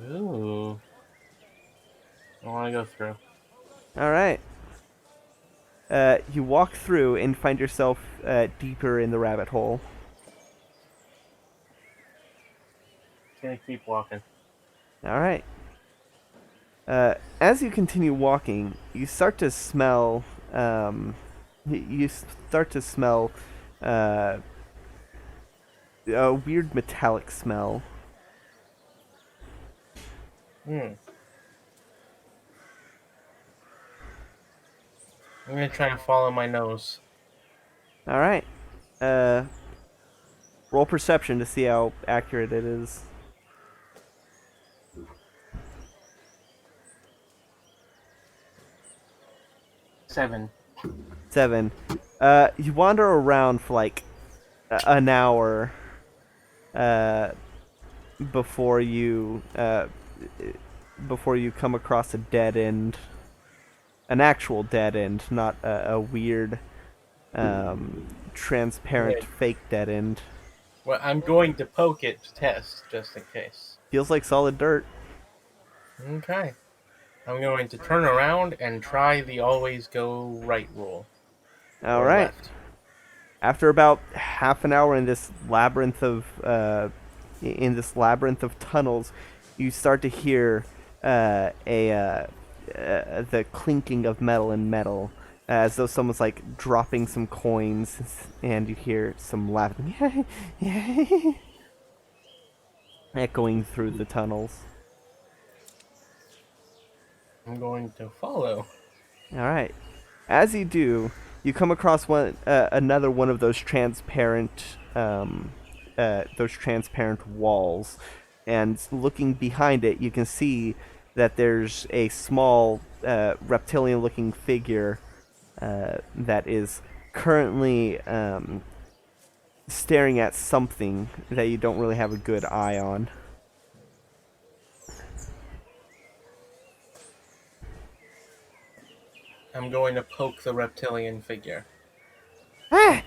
Ooh. I wanna go through. All right. You walk through and find yourself deeper in the rabbit hole. Gonna keep walking. All right. As you continue walking, you start to smell. You start to smell a weird metallic smell. I'm gonna try and follow my nose. All right. Roll perception to see how accurate it is. 7. 7. You wander around for like an hour before you come across a dead end, an actual dead end, not a weird transparent fake dead end. Well, I'm going to poke it to test, just in case. Feels like solid dirt. Okay. I'm going to turn around and try the always go right rule. All Or right. left. After about half an hour in this labyrinth of tunnels, you start to hear the clinking of metal and metal, as though someone's like dropping some coins, and you hear some laughing echoing through the tunnels. I'm going to follow. All right. As you do, you come across another one of those transparent those transparent walls, and looking behind it, you can see that there's a small reptilian-looking figure that is currently staring at something that you don't really have a good eye on. I'm going to poke the reptilian figure. Ah!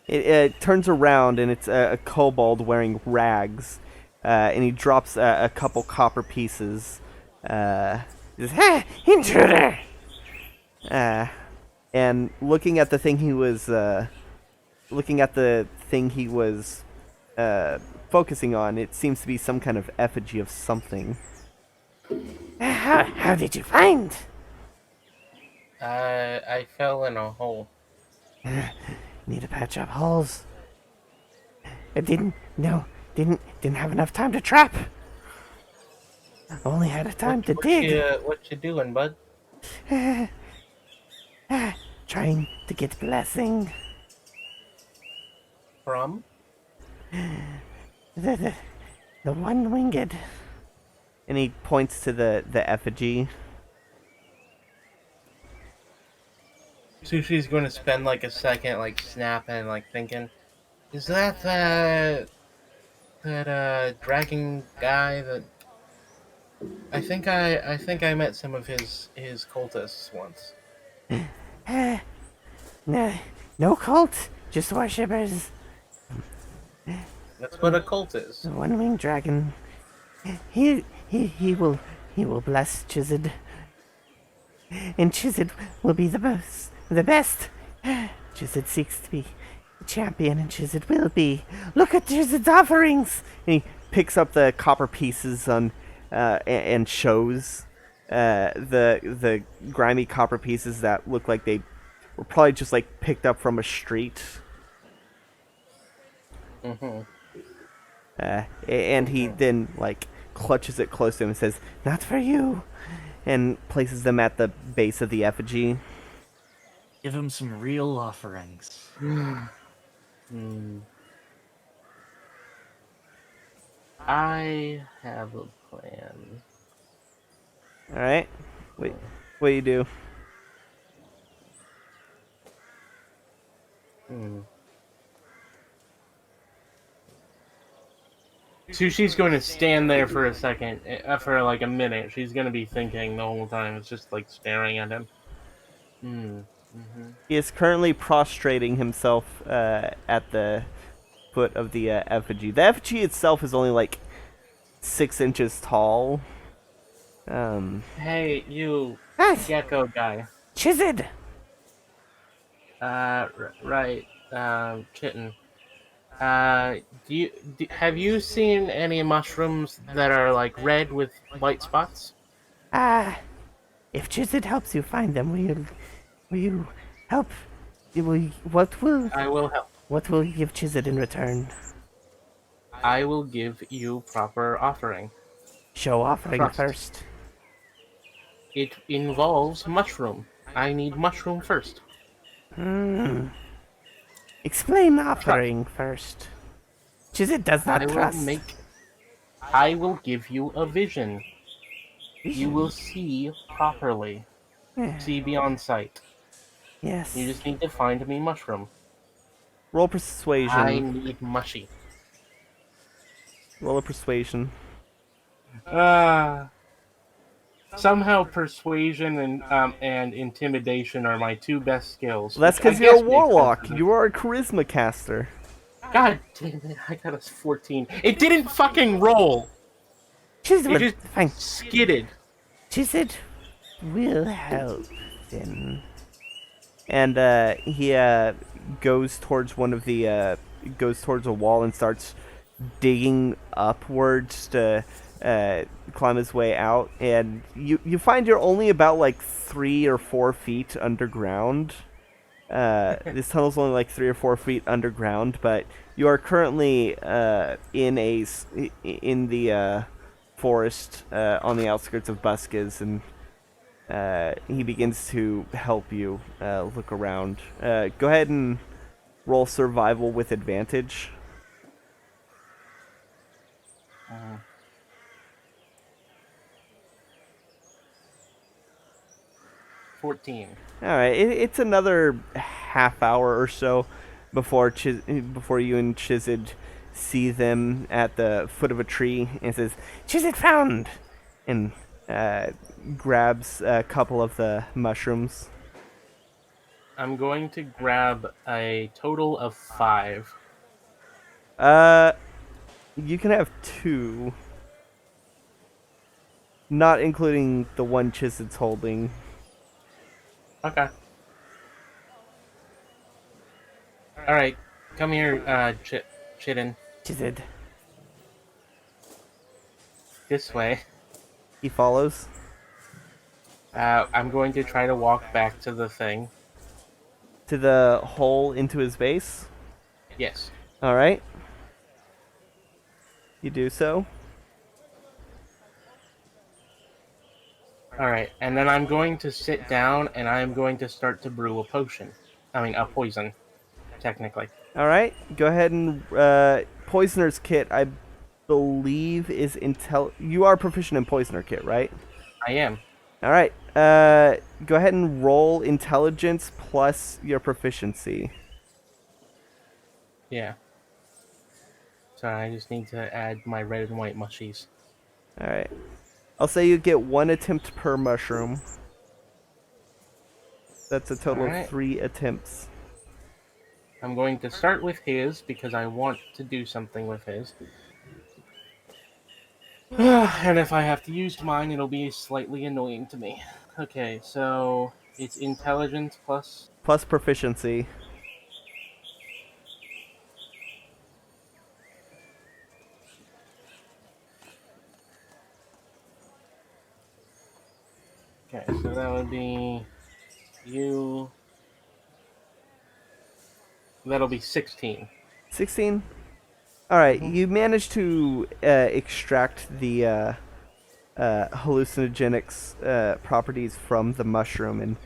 It turns around and it's a kobold wearing rags, and he drops a couple copper pieces. He says, "Ha! Intruder!" And looking at the thing he was focusing on, it seems to be some kind of effigy of something. How did you find? I fell in a hole. Need to patch up holes. I didn't have enough time to trap. Only had a time to dig. What you doing, bud? Trying to get blessing. From? The one-winged. And he points to the effigy. Sushi's going to spend like a second, like snapping, like thinking, is that dragon guy that? I think I met some of his cultists once. No cult, just worshippers. That's what a cult is. The one-winged dragon. He will bless Chizid. And Chizid will be the best. Chizid seeks to be a champion, and Chizid will be. Look at Chizid's offerings! And he picks up the copper pieces and shows the grimy copper pieces that look like they were probably just like picked up from a street. And he then like clutches it close to him and says, "Not for you," and places them at the base of the effigy. Give him some real offerings. I have a plan. All right, wait, what do you do? Sushi's going to stand there for a second, for like a minute. She's going to be thinking the whole time. It's just like staring at him. He is currently prostrating himself at the foot of the effigy. The effigy itself is only like 6 inches tall. Hey, you gecko guy. Chizid! Right, kitten. Have you seen any mushrooms that are like red with white spots? If Chizid helps you find them, will you help? I will help. What will you give Chizid in return? I will give you proper offering. Show offering Trust. first. It involves mushroom. I need mushroom first. Explain offering first. Chizid does not trust. I will give you a vision. You will see properly. See beyond sight. Yes. You just need to find me mushroom. Roll persuasion. I need mushy. Roll a persuasion. Somehow persuasion and intimidation are my two best skills. Well, that's because you're a warlock. You are a charisma caster. God damn it! I got a 14. It didn't fucking roll. Chizid, It just fine. skidded. Chizid will help then. And he goes towards goes towards a wall and starts digging upwards to climb his way out. And you find you're only about like 3 or 4 feet underground. This tunnel's only like 3 or 4 feet underground, but you are currently in the forest on the outskirts of Buskiz, and he begins to help you look around. Go ahead and roll survival with advantage. Uh, 14. All right, it's another half hour or so before you and Chizid see them at the foot of a tree, and says, "Chizid found," and grabs a couple of the mushrooms. I'm going to grab a total of 5. You can have 2, not including the one Chizid's holding. Okay. All right, come here, Chidden. Chizid. This way. He follows. I'm going to try to walk back to the thing. To the hole into his base. Yes. All right. You do so. All right, and then I'm going to sit down and I'm going to start to brew a potion. I mean, a poison, technically. All right. Go ahead and poisoner's kit. I believe is You are proficient in poisoner kit, right? I am. All right. Go ahead and roll intelligence plus your proficiency. Yeah. Sorry, I just need to add my red and white mushies. All right. I'll say you get 1 attempt per mushroom. That's a total Alright. of 3 attempts. I'm going to start with his because I want to do something with his. And if I have to use mine, it'll be slightly annoying to me. Okay, so it's intelligence plus. Plus proficiency. Okay, so that would be you. That'll be 16. 16? Alright, you managed to extract the hallucinogenics properties from the mushroom and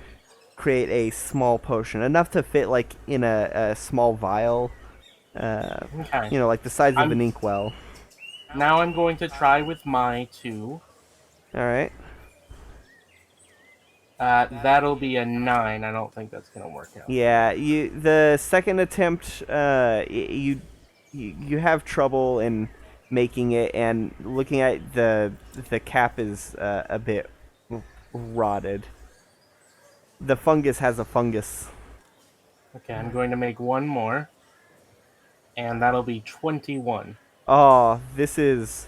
create a small potion. Enough to fit, like, in a small vial. Okay. You know, like the size of an inkwell. Now I'm going to try with my 2. Alright. That'll be a 9. I don't think that's gonna work out. Yeah, the second attempt, you have trouble in making it, and looking at the cap is a bit rotted. The fungus has a fungus. Okay, I'm going to make one more, and that'll be 21. Oh, this is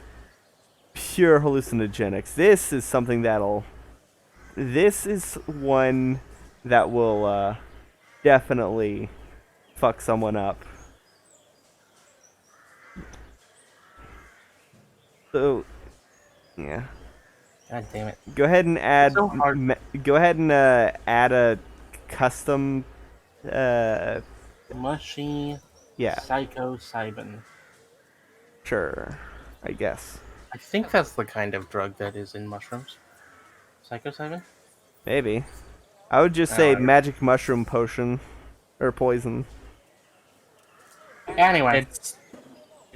pure hallucinogenics. This is something that'll. This is one that will definitely fuck someone up. So, yeah. God damn it. Go ahead and add. So hard. Go ahead and add a custom. Mushy. Yeah, Psilocybin. sure. I guess. I think that's the kind of drug that is in mushrooms. Psilocybin? Maybe. I would just say I- magic mushroom potion, or poison. Anyway.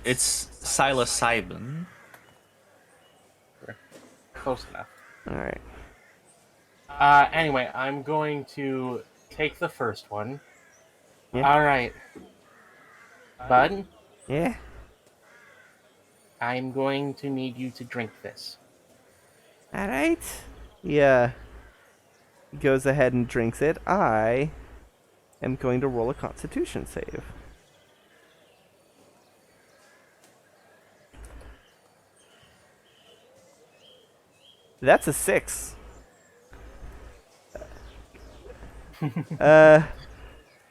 It's psilocybin. Close enough. All right. Anyway, I'm going to take the first one. Yeah. Alright. Bud, Yeah. I'm going to need you to drink this. All right. Yeah. Goes ahead and drinks it. I am going to roll a Constitution save. That's a 6.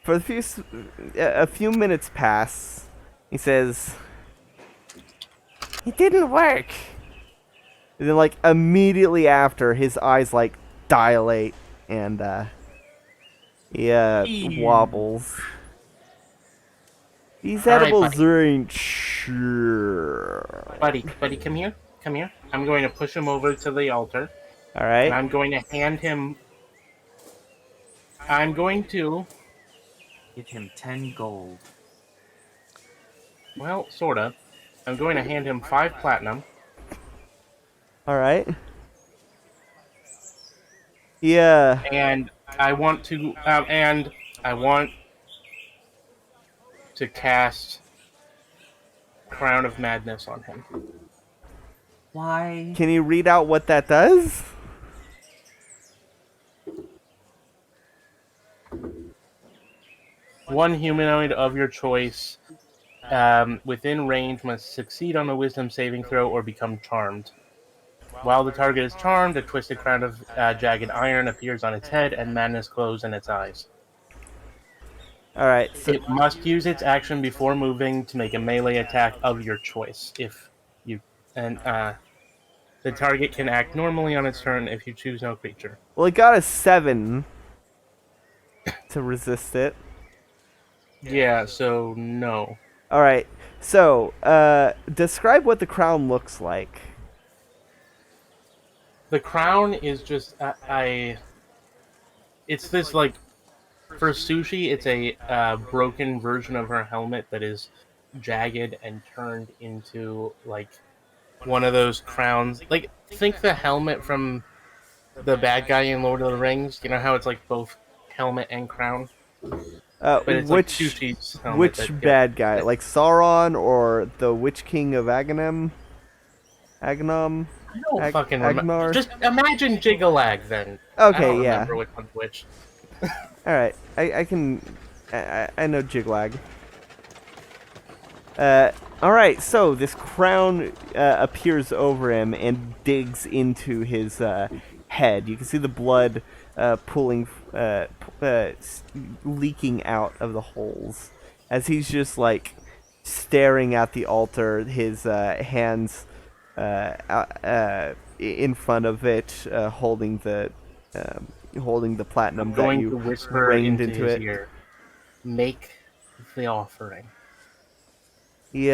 For a few minutes pass. He says, "It didn't work." And then, like, immediately after, his eyes, like, dilate and he wobbles. These All right, edibles buddy. aren't sure. Buddy, come here. Come here. I'm going to push him over to the altar. All And right. I'm going to hand him. I'm going to. Give him 10 gold. Well, sorta. I'm going to hand him 5 platinum. All right. Yeah. And I want to cast Crown of Madness on him. Why? Can you read out what that does? One humanoid of your choice within range must succeed on a wisdom saving throw or become charmed. While the target is charmed, a twisted crown of jagged iron appears on its head and madness glows in its eyes. All right. So, It must use its action before moving to make a melee attack of your choice. The target can act normally on its turn if you choose no creature. well, it got a 7 to resist it. Yeah, so no. All right. So, describe what the crown looks like. The crown is just it's this like for Sushi. It's a broken version of her helmet that is jagged and turned into like one of those crowns. Like think the helmet from the bad guy in Lord of the Rings. You know how it's like both helmet and crown. But it's like Sushi's helmet. Which bad guy? Like Sauron or the Witch King of Aghanim? Aghanom? I don't fucking remember. Agnar? Just imagine Jigalag then. Okay, I don't yeah. remember which one's which. All right, I can, I know Jiglag. All right, so this crown appears over him and digs into his head. You can see the blood pooling, leaking out of the holes as he's just like staring at the altar. His hands in front of it, holding the platinum that you to whisper rained into into his it. ear. Make the offering. He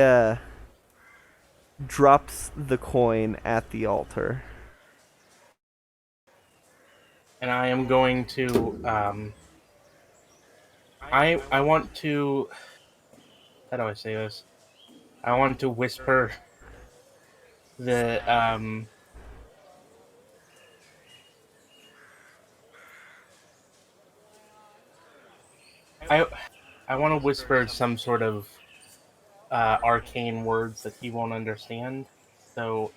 drops the coin at the altar. And I am going to I want to how do I say this? I want to whisper the I want to whisper some sort of arcane words that he won't understand. So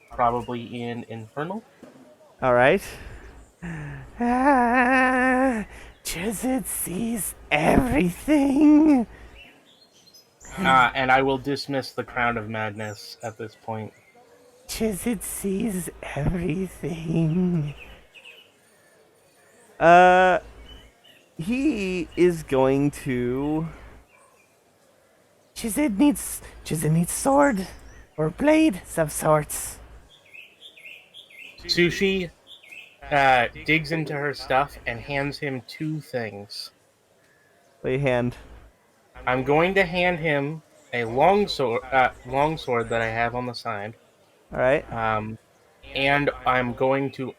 probably in Infernal. All right. Chizit sees everything. And I will dismiss the Crown of Madness at this point. Chizit sees everything. He is going to. Chizit needs sword or blade of sorts. Sushi digs into her stuff and hands him 2 things. Lay hand. I'm going to hand him a longsword that I have on the side. All right. And I'm going to.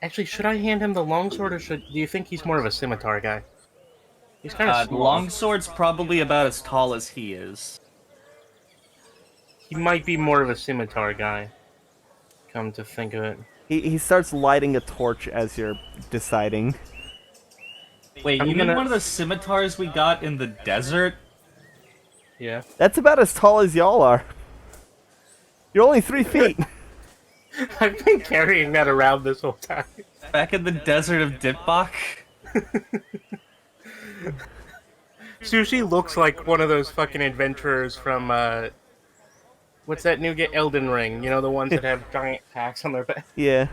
Actually, should I hand him the longsword, or do you think he's more of a scimitar guy? He's kind of small. Longsword's probably about as tall as he is. He might be more of a scimitar guy. Come to think of it. He starts lighting a torch as you're deciding. Wait, you mean one of the scimitars we got in the desert? Yeah. That's about as tall as y'all are. You're only 3 feet. I've been carrying that around this whole time. Back in the desert of Dipbach? Sushi looks like one of those fucking adventurers from, what's that new game? Elden Ring. You know, the ones that have giant packs on their back. Yeah.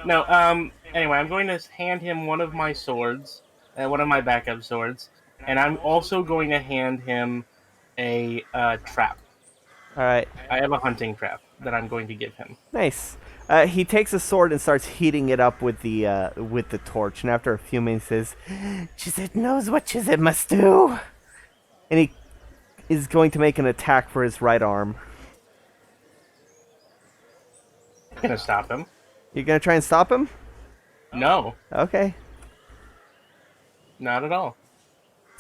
No, anyway, I'm going to hand him one of my swords, one of my backup swords, and I'm also going to hand him a trap. All right. I have a hunting trap that I'm going to give him. Nice. He takes a sword and starts heating it up with the torch, and after a few minutes says, "Chizit knows what Chizit must do," and he is going to make an attack for his right arm. I'm gonna stop him. You're gonna try and stop him? No, Okay. not at all.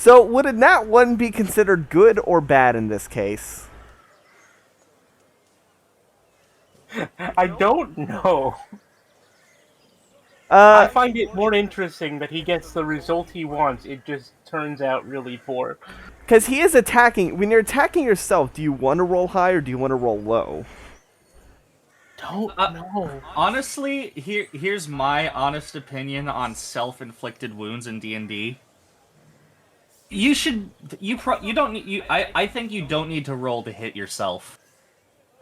So, would a nat 1 be considered good or bad in this case? I don't know. I find it more interesting that he gets the result he wants. It just turns out really poor. Because he is attacking. When you're attacking yourself, do you want to roll high or do you want to roll low? Don't know. Honestly, here's my honest opinion on self-inflicted wounds in D&D. You should you don't need you I think you don't need to roll to hit yourself.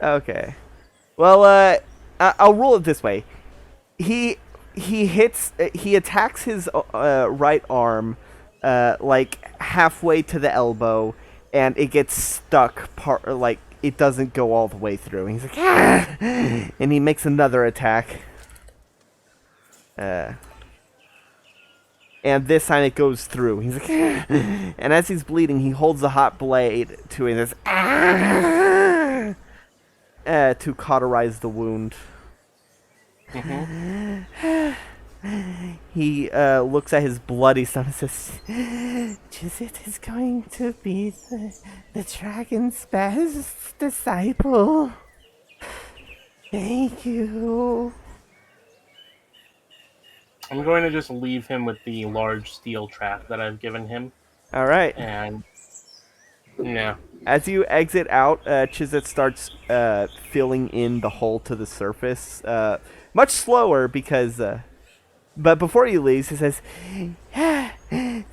Okay. Well, I'll roll it this way. He attacks his right arm, like halfway to the elbow, and it gets stuck. Like it doesn't go all the way through. And he's like, ah! And he makes another attack. And this time it goes through. He's like, ah! And as he's bleeding, he holds the hot blade to it and says, ah! To cauterize the wound. He looks at his bloody stomach and says, Chizit is going to be the dragon's best disciple. Thank you. I'm going to just leave him with the large steel trap that I've given him. All right. And yeah. As you exit out, Chizit starts filling in the hole to the surface. Much slower because... but before he leaves, he says,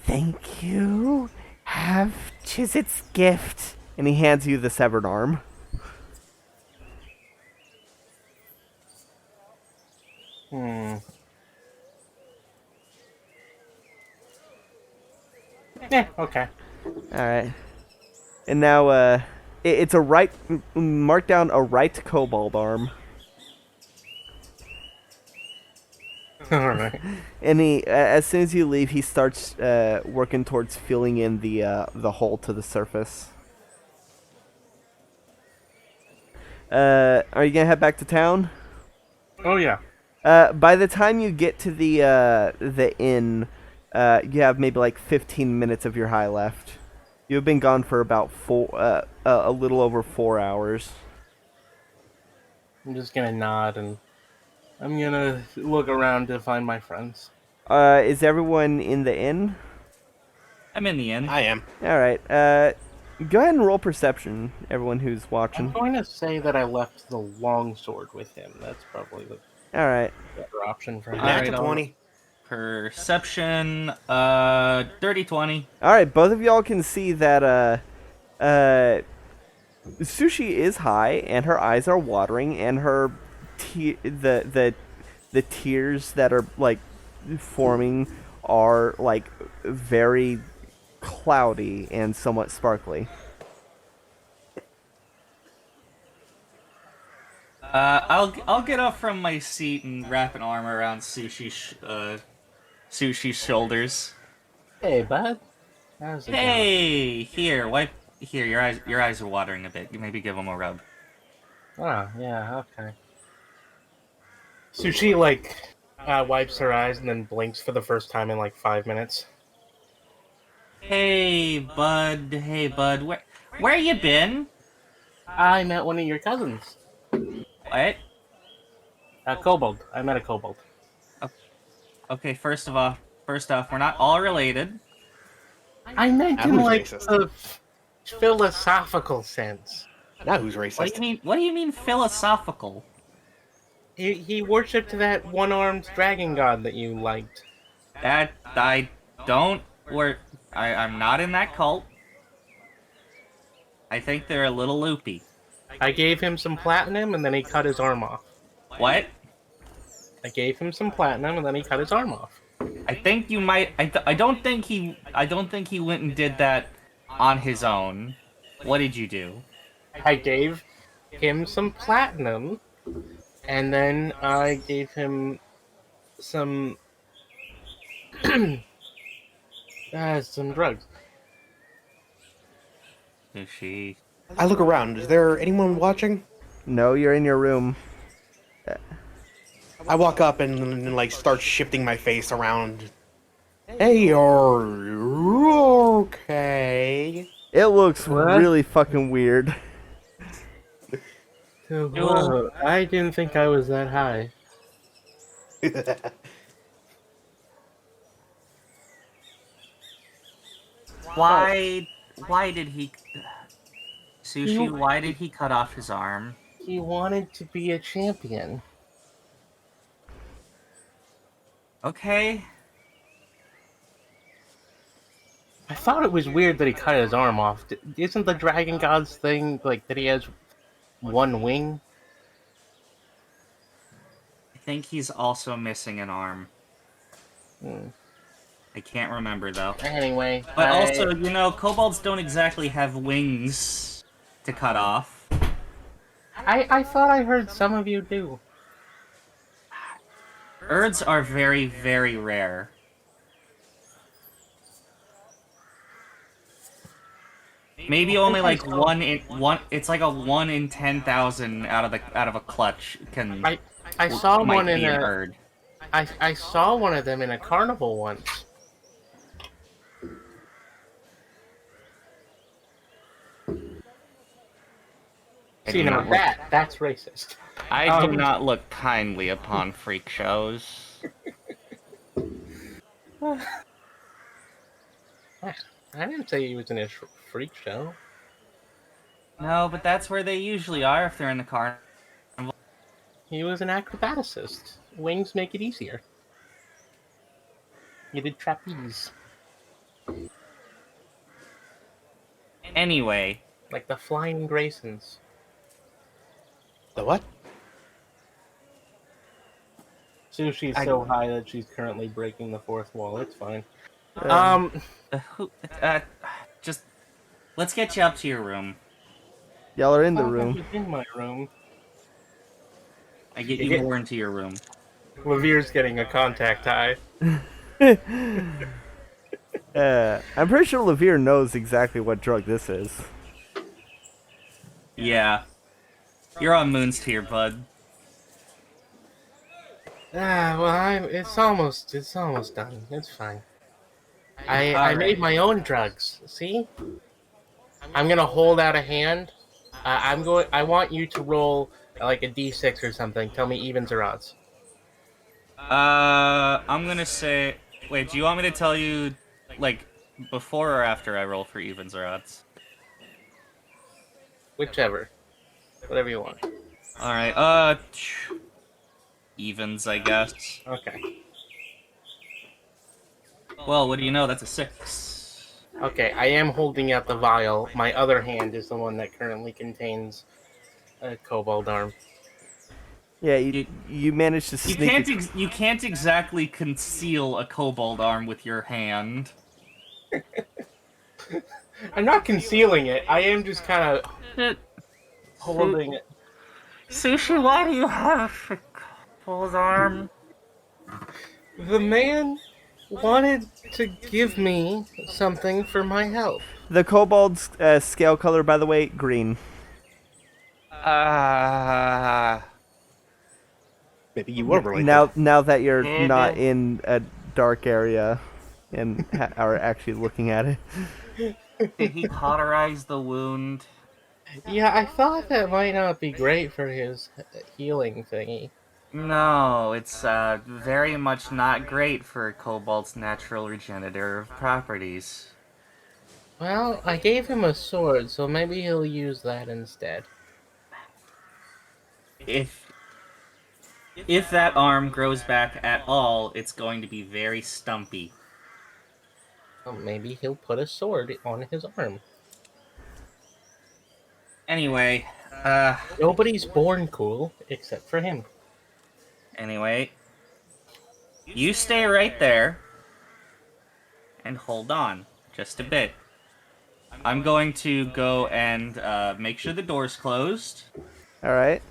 thank you. Have Chizit's gift. And he hands you the severed arm. Yeah, okay. Alright. And now, it's a right... Mark down a right kobold arm. Alright. And he, as soon as you leave, he starts working towards filling in the hole to the surface. Are you gonna head back to town? Oh yeah. By the time you get to the inn, you have maybe like 15 minutes of your high left. You've been gone for about a little over 4 hours. I'm just gonna nod and I'm gonna look around to find my friends. Is everyone in the inn? I'm in the inn. I am. Alright, go ahead and roll perception, everyone who's watching. I'm going to say that I left the longsword with him. That's probably the Alright. better option for him. Alright, Natural 20. Perception, dirty 20. Alright, both of y'all can see that, Sushi is high, and her eyes are watering, and her the tears that are, like, forming are, like, very cloudy and somewhat sparkly. I'll get up from my seat and wrap an arm around Sushi's shoulders. Hey, bud. How's it Hey, here, wipe. Here, your eyes are watering a bit. You maybe give them a rub. going? Oh, yeah, okay. Sushi, like, wipes her eyes and then blinks for the first time in, like, 5 minutes. Hey, bud. Hey, bud. Where you been? I met one of your cousins. What? A kobold. I met a kobold. Okay, first off, we're not all related. I meant in, who's like, racist? the philosophical sense. Now who's racist? What do you mean philosophical? He worshipped that one-armed dragon god that you liked. That I don't. I'm not in that cult. I think they're a little loopy. I gave him some platinum and then he cut his arm off. What? I gave him some platinum and then he cut his arm off. I think you might. I don't think he went and did that on his own. What did you do? I gave him some platinum and then I gave him some some drugs. Sushi. I look around. Is there anyone watching? No, you're in your room. I walk up and like start shifting my face around. Hey, Okay. It looks What? really fucking weird. Whoa, I didn't think I was that high. Why did he... Sushi, You- why did he cut off his arm? He wanted to be a champion. Okay. I thought it was weird that he cut his arm off. Isn't the Dragon God's thing like that he has one wing? I think he's also missing an arm. Hmm. I can't remember, though. Anyway, But also, you know, kobolds don't exactly have wings to cut off. I thought I heard some of you do. Birds are very, very rare. Maybe only like one in one. It's like a 1 in 10,000 out of a clutch can. I saw might one in be an a. bird. I saw one of them in a carnival once. See, now that's racist. I do not look kindly upon freak shows. I didn't say he was in a freak show. No, but that's where they usually are if they're in the car. He was an acrobaticist. Wings make it easier. He did trapeze. Anyway, Like the Flying Graysons. The what? Sushi's so high that she's currently breaking the fourth wall. It's fine. just let's get you up to your room. Y'all are in the I room. was in my room. I get you more into your room. Lavere's getting a contact high. I'm pretty sure Levere knows exactly what drug this is. Yeah, you're on Moon's tier, bud. Well, it's almost done. It's fine. I made my own drugs. See? I'm gonna hold out a hand. I want you to roll like a d6 or something. Tell me evens or odds. I'm gonna say. Wait, do you want me to tell you, like, before or after I roll for evens or odds? Whichever. Whatever you want. All right. Evens, I guess. Okay. Well, what do you know? That's a 6. Okay, I am holding out the vial. My other hand is the one that currently contains a kobold arm. Yeah, you managed to sneak. You can't exactly conceal a kobold arm with your hand. I'm not concealing it. I am just kind of holding it. Sushi, why do you have a kobold arm? The man wanted to give me something for my health. The kobold's scale color, by the way, green. Maybe you were right. Now that you're not in a dark area and are actually looking at it. Did he cauterize the wound? Yeah, I thought that might not be great for his healing thingy. No, it's very much not great for kobold's natural regenerative properties. Well, I gave him a sword, so maybe he'll use that instead. If that arm grows back at all, it's going to be very stumpy. Well, maybe he'll put a sword on his arm. Anyway, Nobody's born cool except for him. You stay right there and hold on just a bit. I'm going to go and make sure the door's closed. All right.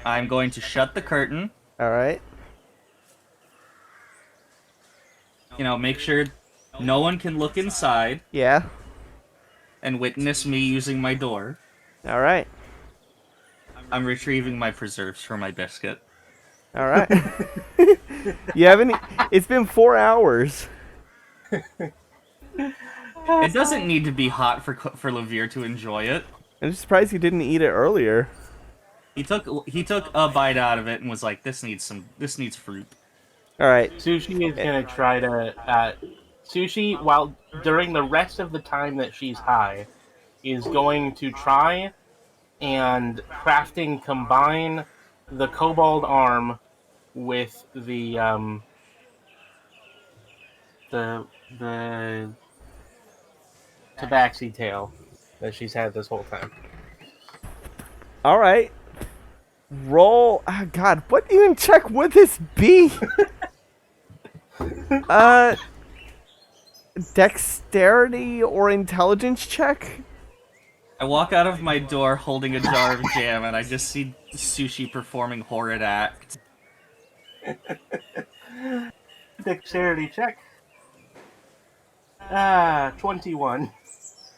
I'm going to shut the curtain. All right. You know, make sure no one can look inside Yeah. and witness me using my door. All right. I'm retrieving my preserves for my biscuit. All right. You haven't. It's been 4 hours. It doesn't need to be hot for Levere to enjoy it. I'm just surprised you didn't eat it earlier. He took a bite out of it and was like, this needs fruit. All right. Sushi is gonna try to Sushi, while during the rest of the time that she's high, is going to try and combine the kobold arm with the tabaxi tail that she's had this whole time. All right. Roll. Oh, God, what even check would this be? Dexterity or intelligence check? I walk out of my door holding a jar of jam, and I just see Sushi performing horrid acts. Dexterity check. 21.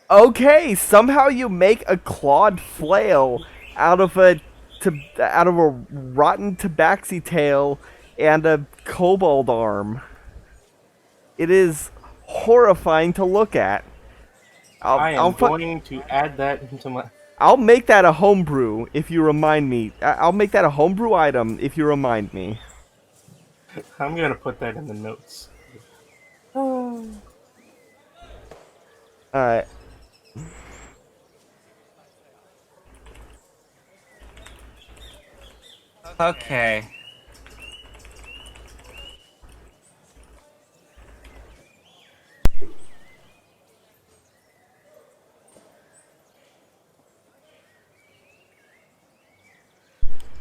Okay, somehow you make a clawed flail out of a rotten tabaxi tail and a kobold arm. It is horrifying to look at. I'm going to add that into my... I'll make that a homebrew if you remind me. I'll make that a homebrew item if you remind me. I'm gonna put that in the notes. Alright. Okay.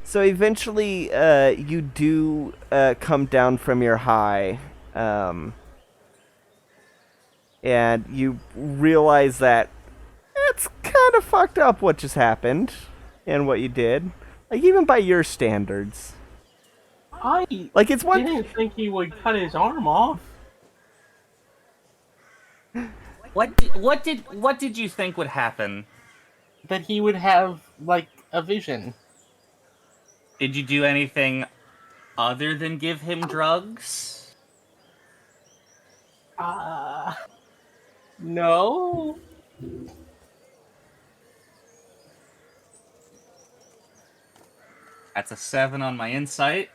So eventually, you do come down from your high, and you realize that it's kind of fucked up what just happened and what you did, like even by your standards. I Like it's one. didn't think he would cut his arm off. What did you think would happen? That he would have, like, a vision. Did you do anything other than give him drugs? No. That's a 7 on my insight.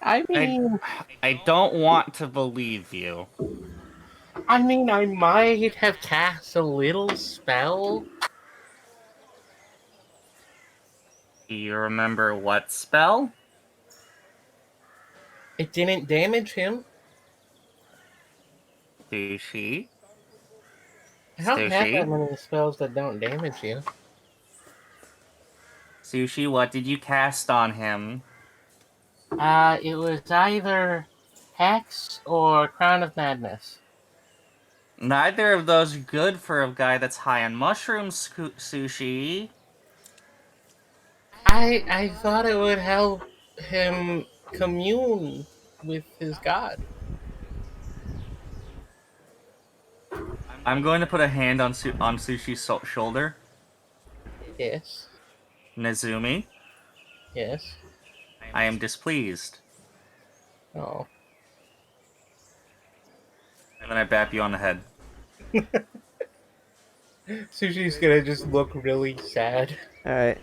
I mean, I don't want to believe you. I might have cast a little spell. Do you remember what spell? It didn't damage him. Sushi? I don't have that Sushi? many spells that don't damage you. Sushi, what did you cast on him? It was either Hex or Crown of Madness. Neither of those are good for a guy that's high on mushrooms, Sushi. I thought it would help him commune with his god. I'm going to put a hand on Sushi's shoulder. Yes. Nezumi, Yes. I am displeased. Oh. And then I bap you on the head. Sushi's gonna just look really sad. Alright.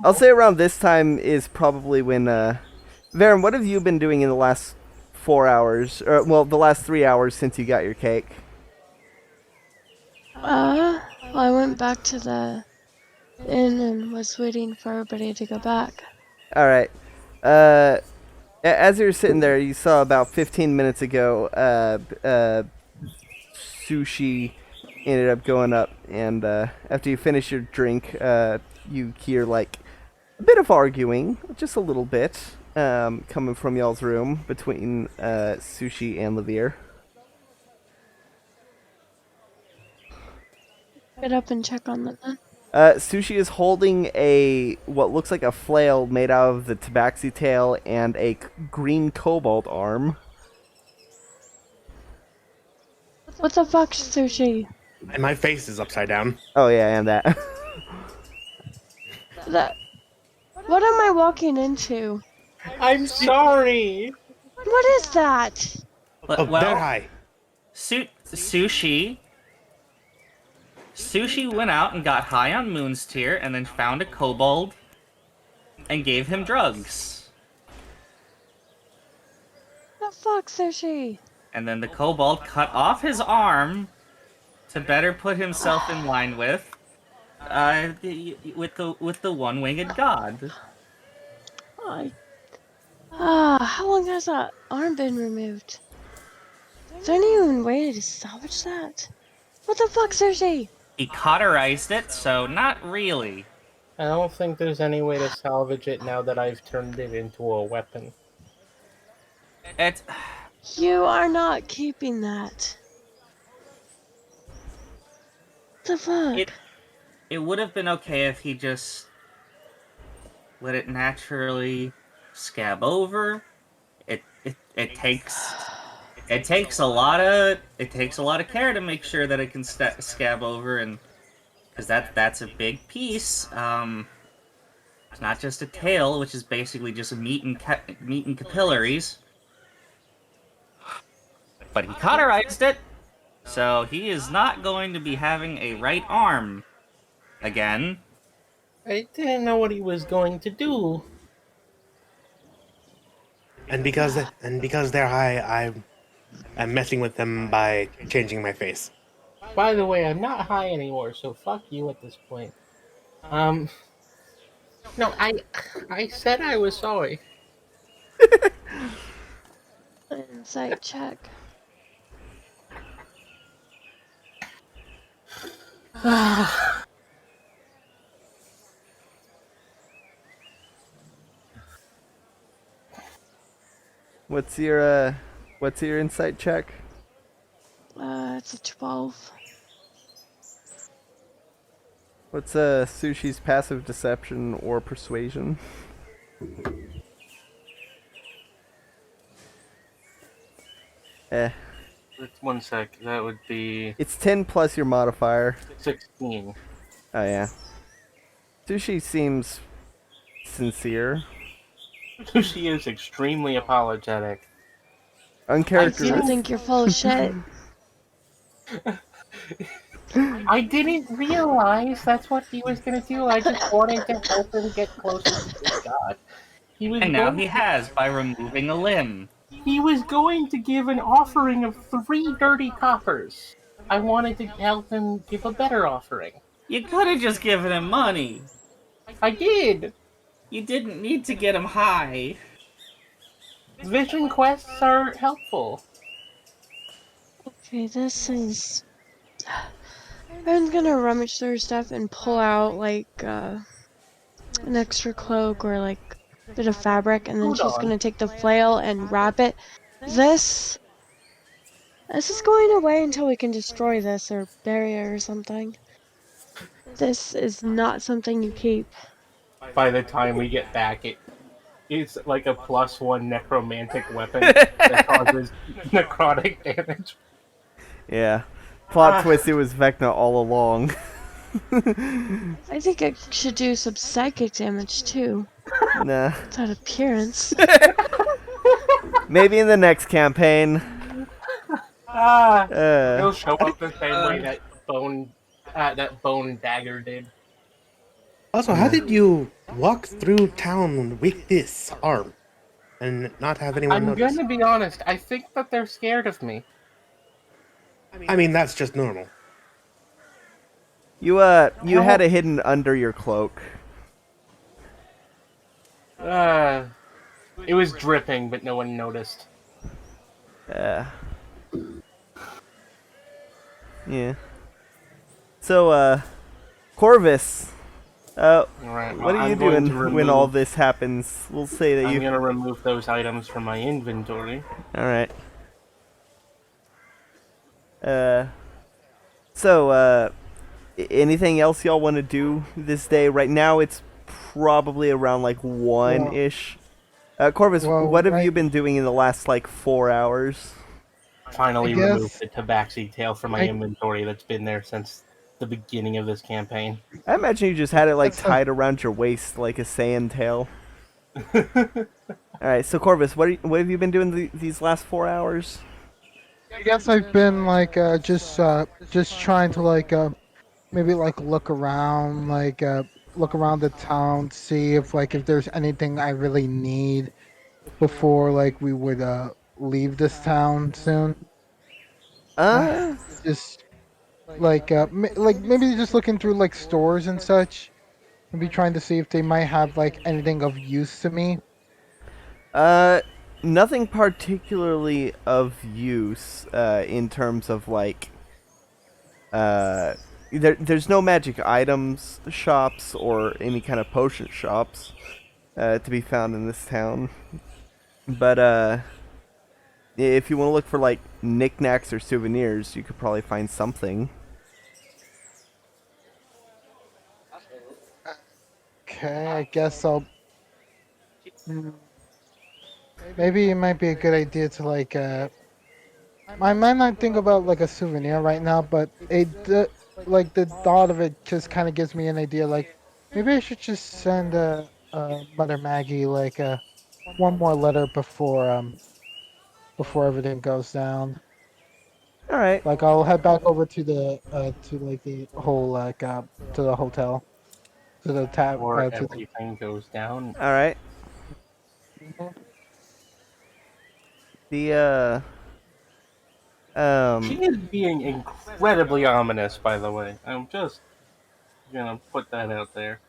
I'll say around this time is probably when, Varen, what have you been doing in the last 4 hours? Or, well, the last 3 hours since you got your cake? I went back to the inn and was waiting for everybody to go back. Alright. As you were sitting there, you saw about 15 minutes ago, Sushi ended up going up, and after you finish your drink, you hear, like, a bit of arguing, just a little bit, coming from y'all's room between Sushi and Levere. Get up and check on them then. Sushi is holding what looks like a flail made out of the tabaxi tail and a green kobold arm. What the fuck, Sushi? And my face is upside down. Oh yeah, and that. What am I walking into? I'm sorry! What is that? Oh, Well, they're high. Sushi went out and got high on Moon's Tear, and then found a kobold and gave him drugs. The fuck, Sushi? And then the kobold cut off his arm to better put himself in line with the one-winged god. How long has that arm been removed? Is there any even way to salvage that? What the fuck, Sushi? He cauterized it, so not really. I don't think there's any way to salvage it now that I've turned it into a weapon. It's You are not keeping that. What the fuck? it would have been okay if he just let it naturally scab over. It takes a lot of care to make sure that it can scab over, and because that's a big piece. It's not just a tail, which is basically just meat and capillaries. But he cauterized it, so he is not going to be having a right arm again. I didn't know what he was going to do. And because they're high, I'm messing with them by changing my face. By the way, I'm not high anymore, so fuck you at this point. No, I said I was sorry. Insight check. What's your insight check? It's a 12. What's Sushi's passive deception or persuasion? Just 1 sec. That would be It's 10 plus your modifier. 16. Oh yeah. Sushi seems sincere. She is extremely apologetic. I Uncharacteristic. think you're full of shit. I didn't realize that's what he was gonna do. I just wanted to help him get closer to his god. And now he has, by removing a limb. He was going to give an offering of 3 dirty coppers. I wanted to help him give a better offering. You could have just given him money. I did! You didn't need to get him high. Vision quests are helpful. Okay, this is... I'm gonna rummage through stuff and pull out, like, an extra cloak or, like, a bit of fabric, and then Hold she's on. gonna take the flail and wrap it. This is going away until we can destroy this or bury it or something. This is not something you keep. By the time we get back, it's like a +1 necromantic weapon that causes necrotic damage. Yeah. Plot twist, it was Vecna all along. I think it should do some psychic damage too. Nah. That appearance. Maybe in the next campaign. It'll show up the same way that bone dagger did. Also, how did you walk through town with this arm and not have anyone I'm notice? gonna be honest, I think that they're scared of me. I mean, that's just normal. You had it hidden under your cloak. It was dripping, but no one noticed. Yeah. So, Corvus, Alright, what are you I'm going doing to when all remove- this happens? We'll say that I'm you... gonna remove those items from my inventory. Alright. So, anything else y'all want to do this day? Right now, it's probably around, like, 1-ish. Corvus, Well, what have right- you been doing in the last, like, 4 hours? Finally I guess- removed the tabaxi tail from my I- inventory that's been there since the beginning of this campaign. I imagine you just had it, like, That's a- tied around your waist like a sand tail. Alright, so Corvus, what have you been doing these last 4 hours? I guess I've been like just trying to like maybe like look around the town, see if like if there's anything I really need before like we would leave this town soon. Uh, Just like like maybe just looking through like stores and such. Maybe trying to see if they might have like anything of use to me. uh, nothing particularly of use in terms of like uh, there's no magic items shops or any kind of potion shops to be found in this town. But if you want to look for like knickknacks or souvenirs, you could probably find something. Okay, I guess I'll. Hmm, maybe it might be a good idea to like I might not think about like a souvenir right now, but like the thought of it just kind of gives me an idea. Like maybe I should just send Mother Maggie like one more letter before everything goes down. All right, Like I'll head back over to the to like the whole to the hotel to the tab Before to the. everything goes down. all right. Mhm. The She is being incredibly ominous, by the way. I'm just gonna put that out there.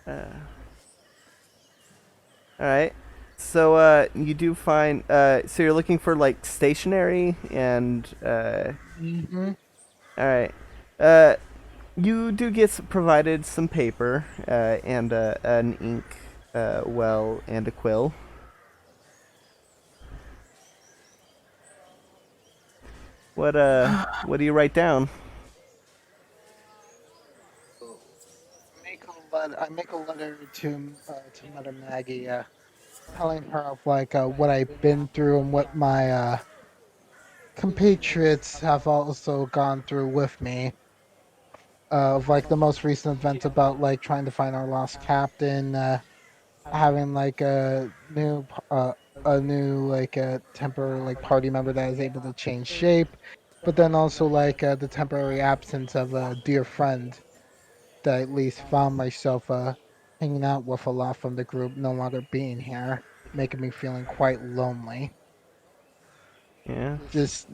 uh all right. So you do find so you're looking for like stationery and Mhm. all right. You do get provided some paper and an ink well and a quill. What do you write down? I make a letter to Mother Maggie, telling her of like what I've been through and what my compatriots have also gone through with me. Of like the most recent events about like trying to find our lost captain, having like a new like a temporary like party member that is able to change shape, but then also like the temporary absence of a dear friend that I at least found myself hanging out with a lot from the group no longer being here, making me feeling quite lonely. Yeah. Just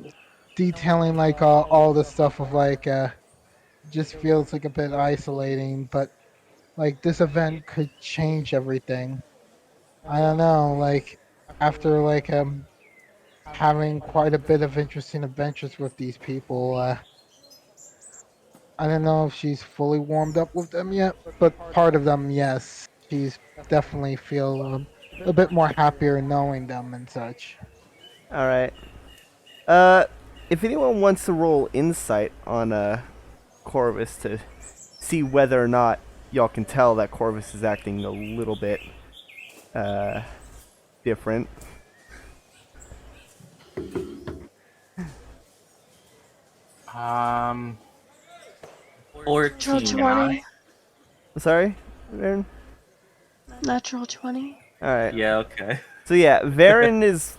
detailing like all the stuff of like just feels like a bit isolating, but like this event could change everything. I don't know, like after like having quite a bit of interesting adventures with these people, I don't know if she's fully warmed up with them yet, but part of them, yes, she's definitely feel a bit more happier knowing them and such. All right. Uh, if anyone wants to roll insight on Corvus to see whether or not y'all can tell that Corvus is acting a little bit uh different. Um, Natural 14. 20. Sorry, Varen? Natural 20. All right. Yeah, okay. So yeah, Varen is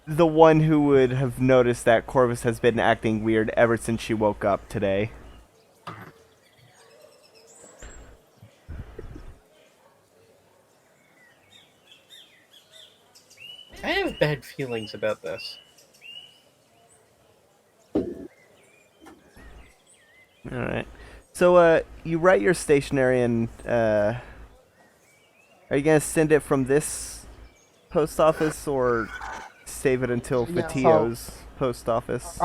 the one who would have noticed that Corvus has been acting weird ever since she woke up today. I have bad feelings about this. All right. So you write your stationery and are you gonna send it from this post office or save it until Yes, I'll, Fatio's post office?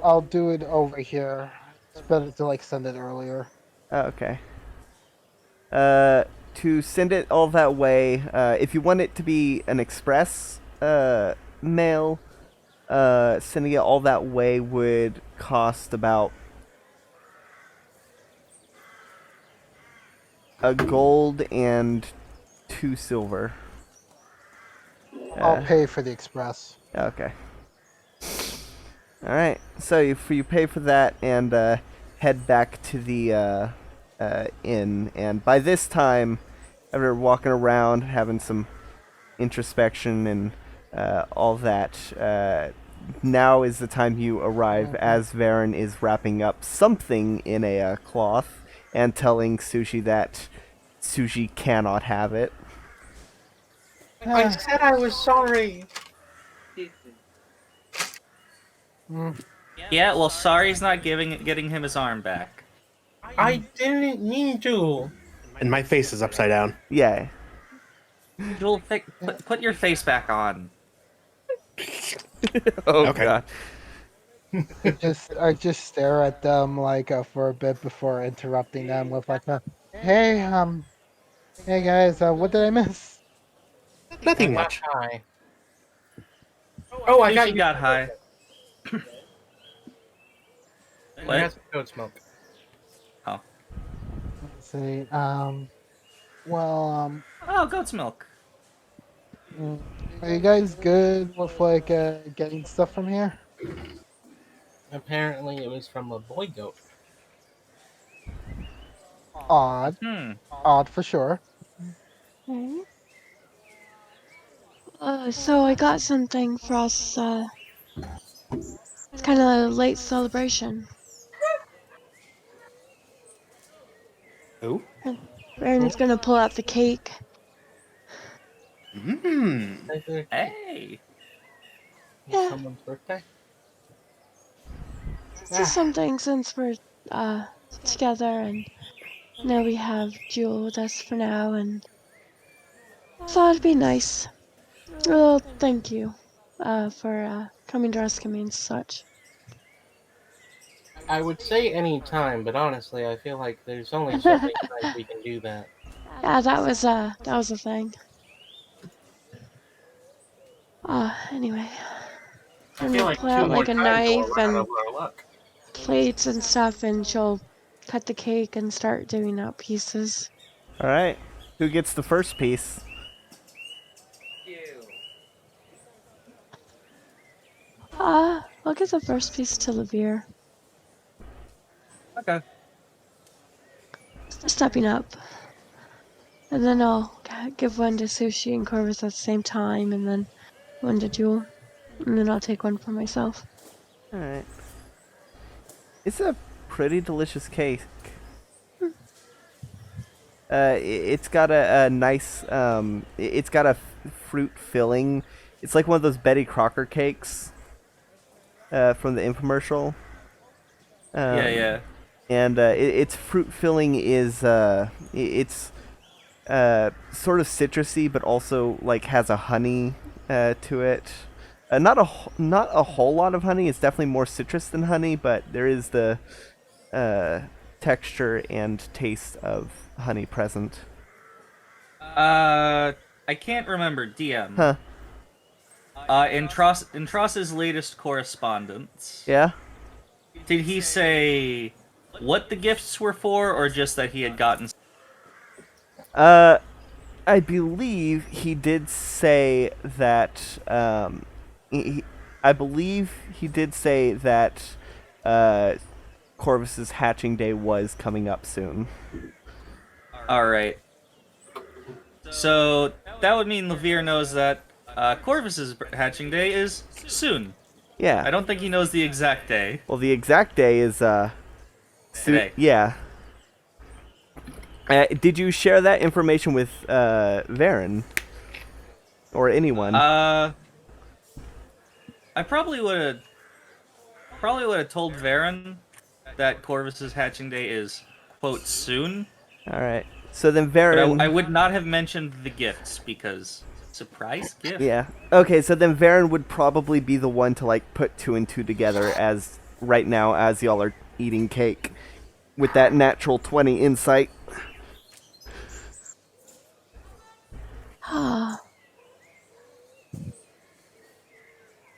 I'll do it over here. It's better to like send it earlier. Oh, okay. To send it all that way, if you want it to be an express mail, sending it all that way would cost about a gold and 2 silver. I'll pay for the express. Okay. All right. So you pay for that and head back to the inn. And by this time, after walking around, having some introspection and all that. Now is the time you arrive as Varen is wrapping up something in a cloth and telling Sushi that Sushi cannot have it. I said I was sorry. Yeah, well, sorry's not getting him his arm back. I didn't mean to. And my face is upside down. Yeah. Jewel, put your face back on. Oh Okay. god. I just stare at them like for a bit before interrupting them with like hey hey guys, what did I miss? Nothing I got much. high. Oh, I got Sushi you. got high. I What? got some goat smoke. Oh. Let's see. Well, Oh, goat's milk. mm, are you guys good with like getting stuff from here? Apparently, it was from a boy goat. Odd, Hmm. odd for sure. Okay. So I got something for us. It's kind of a late celebration. Oh. Aaron's gonna pull out the cake. Mmm. Hey. Yeah. Someone's birthday. It's just something since we're uh together and now we have Jewel with us for now, and thought it'd be nice. Well, thank you for coming to rescue me and such. I would say any time, but honestly, I feel like there's only so many times we can do that. Yeah, that was a thing. Anyway, I I'm feel gonna like pull 2 out more like a times and knife we'll run out and of our luck. plates and stuff, and she'll cut the cake and start doing out pieces. All right. Who gets the first piece? I'll give the first piece to Levere. Okay. Stepping up. And then I'll give one to Sushi and Corvus at the same time, and then one to Jewel. And then I'll take one for myself. All right. It's a pretty delicious cake. It's got a nice, it's got a fruit filling. It's like one of those Betty Crocker cakes from the infomercial. Yeah. And its fruit filling is, it's sort of citrusy, but also like has a honey to it. Not a whole lot of honey. It's definitely more citrus than honey, but there is the texture and taste of honey present. I can't remember. DM. Huh? In Tross's latest correspondence, Yeah. did he say what the gifts were for, or just that he had gotten? I believe he did say that. I believe he did say that Corvus's hatching day was coming up soon. All right. So that would mean Levere knows that Corvus's hatching day is soon. Yeah. I don't think he knows the exact day. Well, the exact day is Today. Yeah. Did you share that information with Varen or anyone? I probably would have told Varen that Corvus's hatching day is quote soon. All right. So then But Varen. I would not have mentioned the gifts because surprise gift. Yeah. Okay. So then Varen would probably be the one to like put 2 and 2 together as right now as y'all are eating cake with that natural 20 insight. Ah.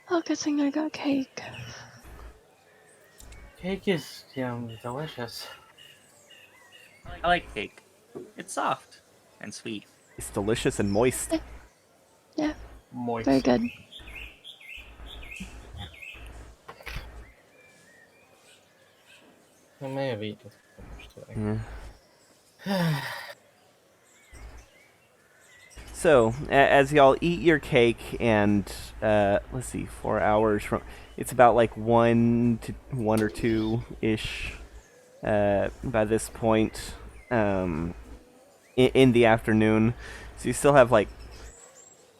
Oh, good thing I got cake. Cake is, delicious. I like cake. It's soft and sweet. It's delicious and moist. Yeah, Moist. very good. I may have eaten too much today. So, as y'all eat your cake, and let's see, 4 hours from, it's about like 1 or 2 ish by this point, in the afternoon. So you still have like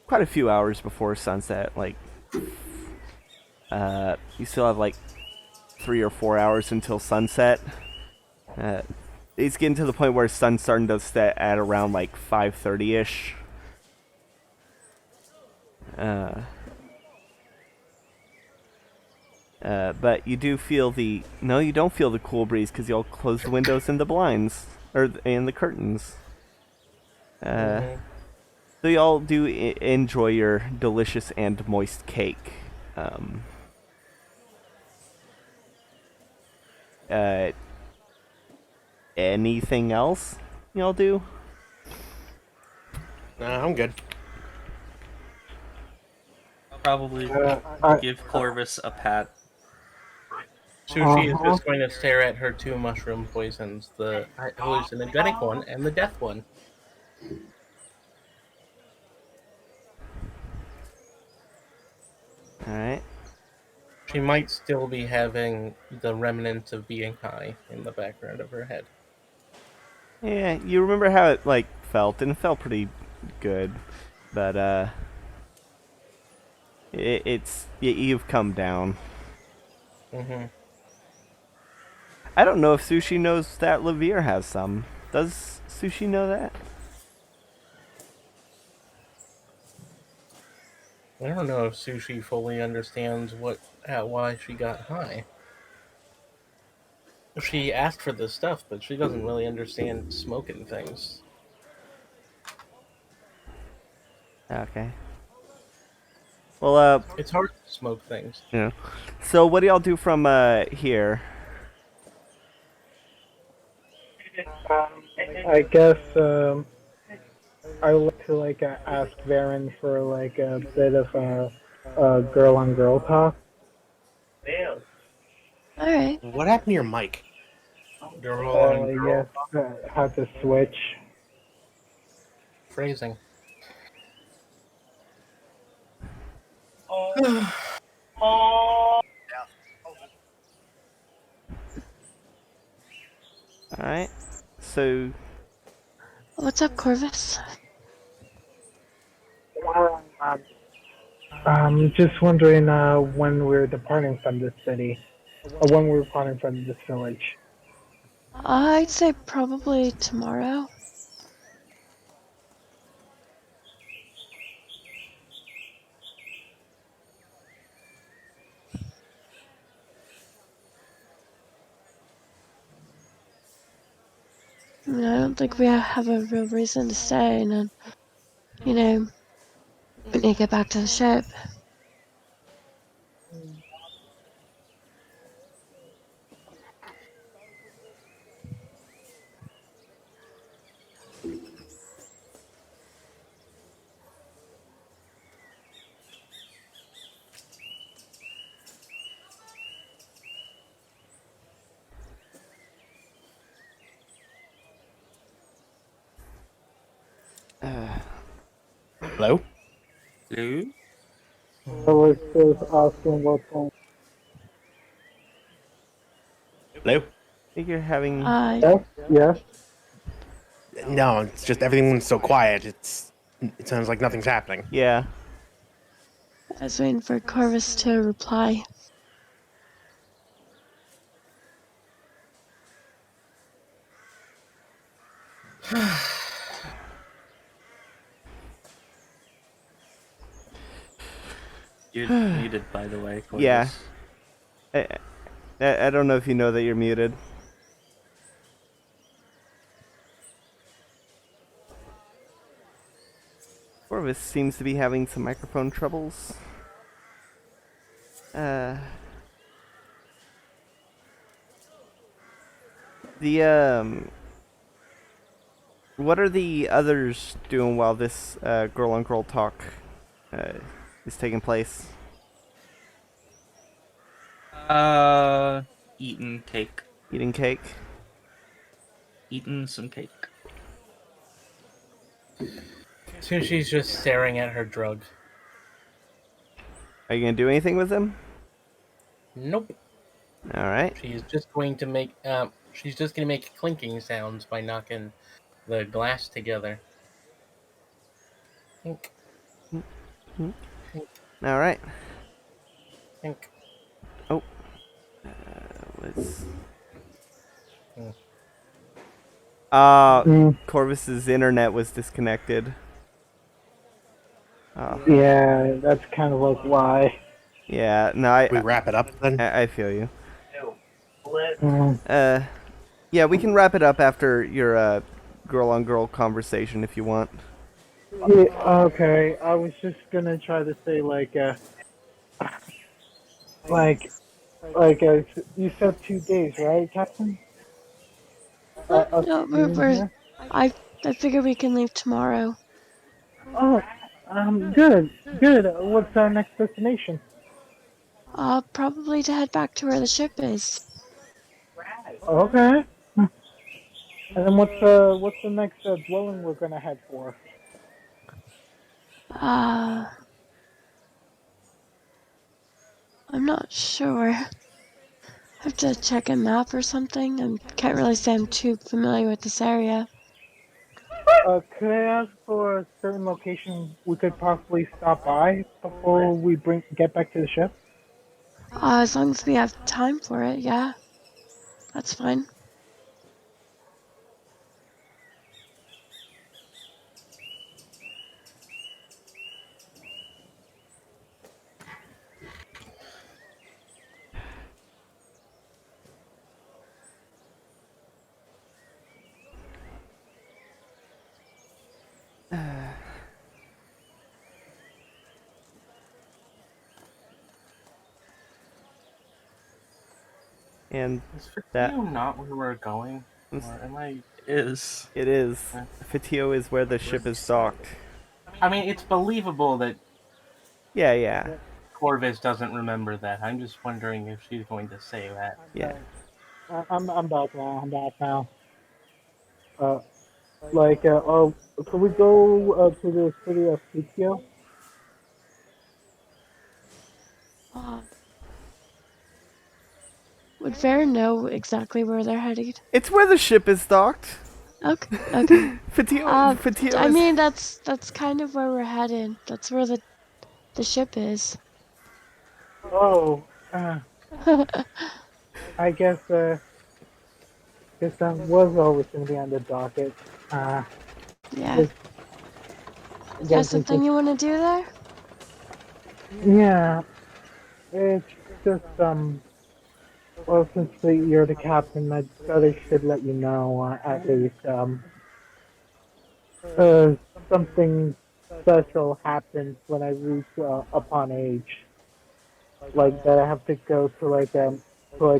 quite a few hours before sunset. Like, you still have like 3 or 4 hours until sunset. It's getting to the point where sun's starting to set at around like 5:30 ish. But you do feel the... No, you don't feel the cool breeze because y'all close the windows and the blinds. And the curtains. So y'all do enjoy your delicious and moist cake. Anything else y'all do? Nah, I'm good. I'll probably I, give Corvus a pat. Sushi is Uh-huh. just going to stare at her 2 mushroom poisons, the hallucinogenic one and the death one. Alright. She might still be having the remnants of being high in the background of her head. Yeah, you remember how it, like, felt, and it felt pretty good. But, you've come down. Mm-hmm. I don't know if Sushi knows that Levere has some. Does Sushi know that? I don't know if Sushi fully understands why she got high. She asked for this stuff, but she doesn't really understand smoking things. Okay. Well, It's hard to smoke things. yeah. So what do y'all do from, here? I guess I would like to like ask Varen for like a bit of a girl on girl talk. Alright. What happened to your mic? Girl on I girl guess how to switch. phrasing. Alright. So, What's up, Corvus? Just wondering when we're departing from this city, or when we're departing from this village. I'd say probably tomorrow. I mean, I don't think we have a real reason to stay, and then, you know, we need to get back to the ship. Hello? Hello? I was just asking what time. Hello? I think you're having... Yes, yes. No, it's just everything's so quiet. It sounds like nothing's happening. Yeah. I was waiting for Corvus to reply. You're muted, by the way, Corvus. Yeah. I don't know if you know that you're muted. Corvus seems to be having some microphone troubles. What are the others doing while this girl on girl talk is taking place? Eating cake. Eating cake? Eating some cake. Sushi's just staring at her drug. Are you gonna do anything with him? Nope. All right. She's just going to make she's just gonna make clinking sounds by knocking the glass together. Clink, All clink, right. clink. Oh. Let's. Hmm. Mm, Corvus's internet was disconnected. Oh. yeah, that's kind of like why. Yeah. No, We wrap it up then. I feel you. Mm, Yeah, we can wrap it up after your girl-on-girl conversation if you want. yeah, okay, I was just gonna try to say like, you said 2 days, right, Captain? Us No, being here. I I figure we can leave tomorrow. Oh, good, good. What's our next destination? Probably to head back to where the ship is. Okay. And then what's the next dwelling we're gonna head for? Uh, I'm not sure. Have to check a map or something. I can't really say I'm too familiar with this area. Could I ask for a certain location we could possibly stop by before we get back to the ship? As long as we have time for it, yeah. That's fine. And Is that Fitio not where we're going? Or am I? Is. it is. Fitio is where the ship is docked. I mean, it's believable that Yeah, yeah, Corvus doesn't remember that. I'm just wondering if she's going to say that. yeah. I'm back now. I'm back now. Oh, could we go to the city of Tokyo? Uh, would Fair know exactly where they're headed? It's where the ship is docked. Okay, okay. Fitio I is. mean, that's kind of where we're headed. That's where the ship is. Oh, I guess that was always gonna be on the docket. Yeah. Just, Is there guess it's something just, you want to do there? yeah, it's just well, since you're the captain, I thought I should let you know at least uh, something special happens when I reach upon age. Like that, I have to go to to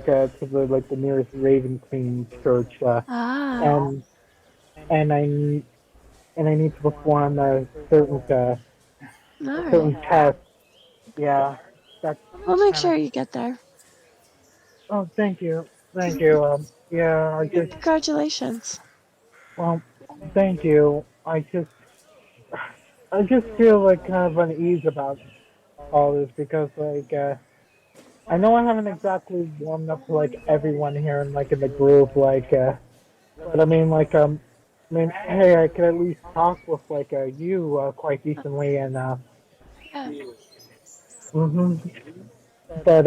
the nearest Raven Queen church, Ah, and and I need and I need to perform a certain alright. test. Yeah, that's We'll make kind of. sure you get there. Oh, thank you. Yeah, Congratulations. well, thank you. I just feel like kind of unease about all this because I know I haven't exactly warmed up to like everyone here in the group but I mean hey, I could at least talk with you quite decently and Yeah, mhm. But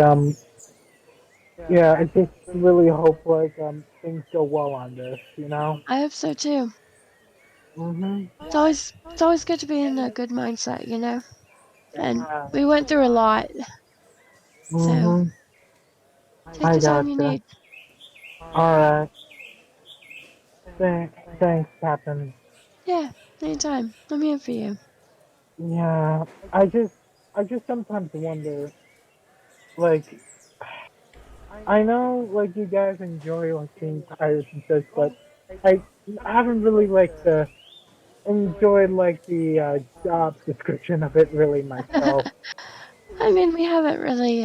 yeah, I just really hope things go well on this, you know. I hope so too. Mhm. It's always good to be in a good mindset, you know. And Yeah. we went through a lot, so Mhm. take I the time you gotcha. need. All right. Thanks, Captain. Yeah, anytime. I'm here for you. Yeah, I just sometimes wonder, like, I know, like, you guys enjoy, like, being pirates and such, but I haven't really, enjoyed, the, job description of it really myself. I mean, we haven't really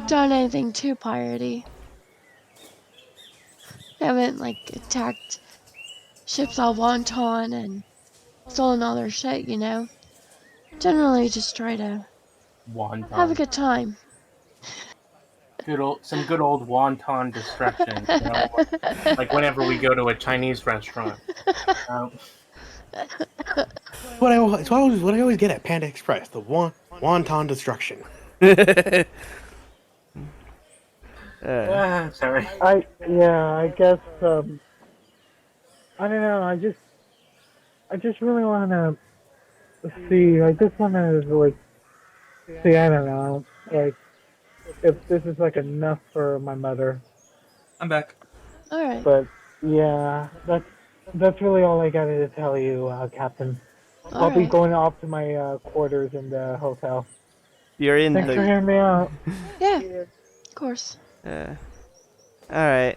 done anything too piratey. We haven't like attacked ships all wonton and stolen all their shit, you know. Generally just try to Wonton. have a good time. Some good old wonton destruction. You know, like whenever we go to a Chinese restaurant. It's what I always get at Panda Express, the wonton destruction. Sorry. I guess I don't know. I just really want to see. I just want to like see. I don't know. Like if this is like enough for my mother. I'm back. Alright. But yeah, that's really all I gotta to tell you, Captain. I'll be Alright. going off to my quarters in the hotel. You're in Thanks for the. hearing me out. Yeah, of course. All right.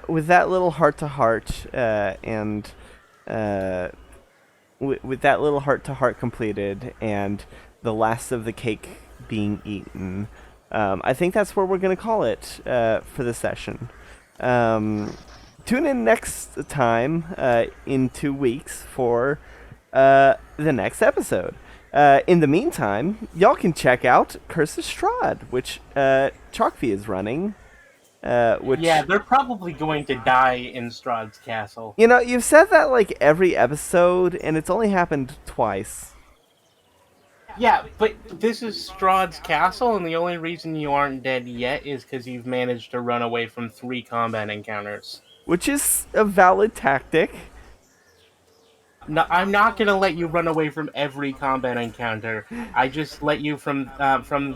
With that little heart-to-heart, and with that little heart-to-heart completed, and the last of the cake being eaten, I think that's where we're gonna call it for the session. Tune in next time in 2 weeks for the next episode. In the meantime, y'all can check out Curse of Strahd, which Chalkfee is running. Which, Yeah, they're probably going to die in Strahd's castle. you know, you've said that like every episode, and it's only happened twice. Yeah, but this is Strahd's castle, and the only reason you aren't dead yet is because you've managed to run away from 3 combat encounters. Which is a valid tactic. No, I'm not gonna let you run away from every combat encounter. I just let you from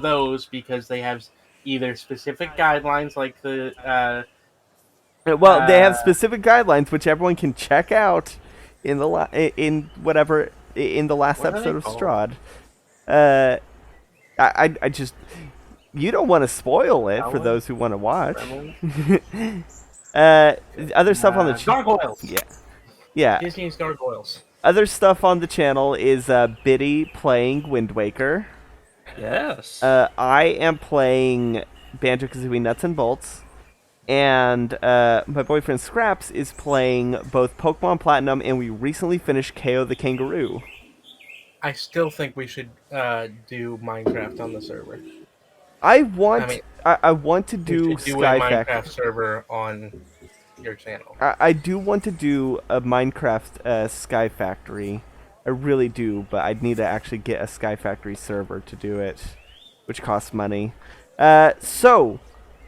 those because they have either specific guidelines, like the Well, they have specific guidelines, which everyone can check out in the in the last What are episode they of called? Strahd. I just, you don't want to spoil it for Gremlins? those who want to watch. Gremlins? Other stuff on the Gargoyles. yeah. Disney's Gargoyles. Other stuff on the channel is Biddy playing Wind Waker. Yes. I am playing Banjo-Kazooie Nuts and Bolts. And my boyfriend Scraps is playing both Pokemon Platinum, and we recently finished KO the Kangaroo. I still think we should do Minecraft on the server. I want to We do should do a Sky Minecraft Factory. server on your channel. I do want to do a Minecraft Sky Factory. I really do, but I'd need to actually get a Sky Factory server to do it, which costs money. So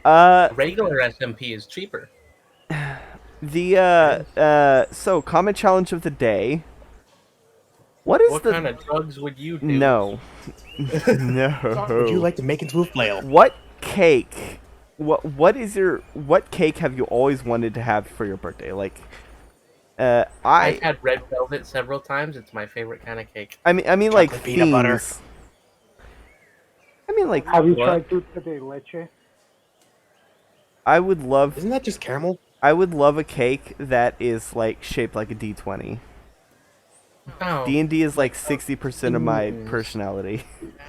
Regular SMP is cheaper. so comment challenge of the day. What kind of drugs would you do? No. No. Would you like to make into a flail? What cake? What cake have you always wanted to have for your birthday? Like, I've had red velvet several times. It's my favorite kind of cake. I mean, like Chocolate peanut butter. themes. I mean, like, Have you What? tried dulce de leche? I would love Isn't that just caramel? I would love a cake that is like shaped like a D20. Oh, D&D is like 60% of my personality.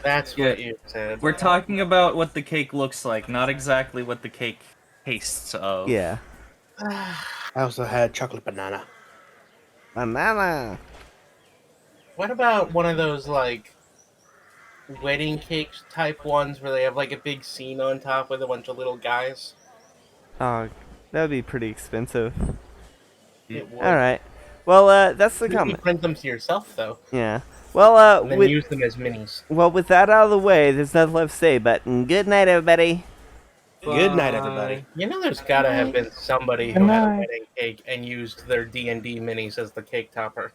that's what you said. We're talking about what the cake looks like, not exactly what the cake tastes of. Yeah. I also had chocolate banana. Banana. What about one of those like wedding cakes type ones where they have like a big scene on top with a bunch of little guys? Oh, that would be pretty expensive. It would. All right. Well, that's the You can comment. print them to yourself though, Yeah. Well, and then with use them as minis. with that out of the way, there's nothing left to say. But good night, everybody. Good night, everybody. You know, there's gotta have been somebody who Good had a night. wedding cake and used their D&D minis as the cake topper.